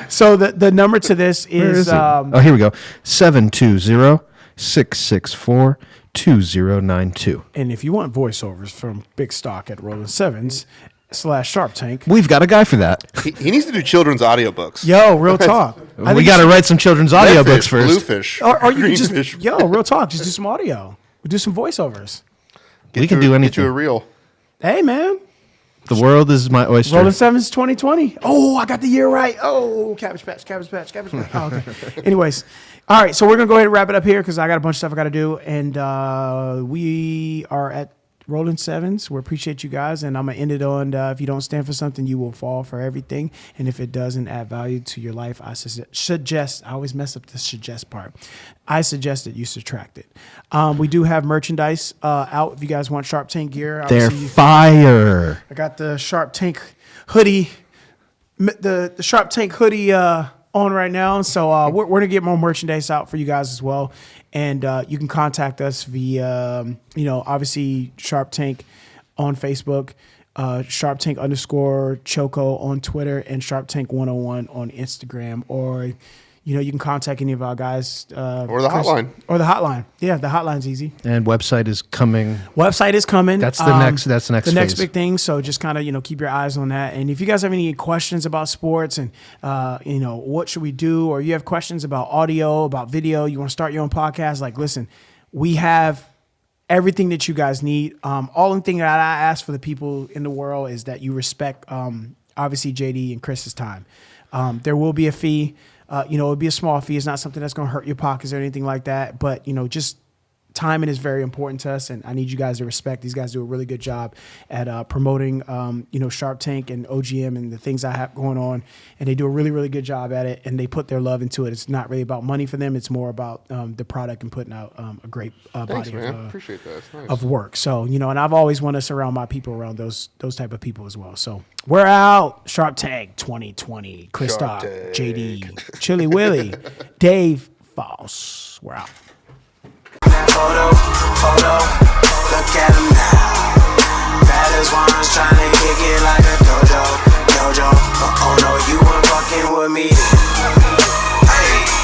So the number to this is here we go. 720-664-2092. And if you want voiceovers from Big Stock at Rolling Sevens /Sharp Tank, we've got a guy for that. He needs to do children's audiobooks. Yo, real talk. We got to write some children's audiobooks first. Bluefish. Or you green just fish. real talk. Just do some audio. We do some voiceovers. We can do anything. Get you a reel. Hey, man. The world is my oyster. Rolling Sevens 2020. Oh, I got the year right. Oh, Cabbage Patch. Oh, okay. Anyways, all right. So we're gonna go ahead and wrap it up here because I got a bunch of stuff I got to do, and we are at Rolling Sevens. We appreciate you guys, and I'm gonna end it on if you don't stand for something, you will fall for everything, and if it doesn't add value to your life, I suggest. I always mess up the suggest part. I suggest that you subtract it. We do have merchandise out if you guys want Sharp Tank gear. They're Obviously, fire. I got the Sharp Tank hoodie, the Sharp Tank hoodie on right now. So we're gonna get more merchandise out for you guys as well. And you can contact us via, obviously Sharp Tank on Facebook, Sharp Tank _Choco on Twitter, and Sharp Tank 101 on Instagram, or you can contact any of our guys. Or the hotline. Or the hotline. Yeah, the hotline's easy. And website is coming. That's the next. That's the next. The next phase. big thing. So just kind of keep your eyes on that. And if you guys have any questions about sports and what should we do, or you have questions about audio, about video, you want to start your own podcast, listen, we have everything that you guys need. Only thing that I ask for the people in the world is that you respect, obviously JD and Chris's time. There will be a fee. It'll be a small fee. It's not something that's going to hurt your pockets or anything like that. But, just timing is very important to us. And I need you guys to respect. These guys do a really good job at promoting, Sharp Tank and OGM and the things I have going on. And they do a really, really good job at it. And they put their love into it. It's not really about money for them. It's more about the product and putting out a great body Appreciate that. It's nice. of work. So, and I've always wanted to surround my people around those type of people as well. So we're out. Sharp Tank 2020. Chris Stock, JD, Chili Willy, Dave Foss. We're out. That photo, look at him now. a meeting.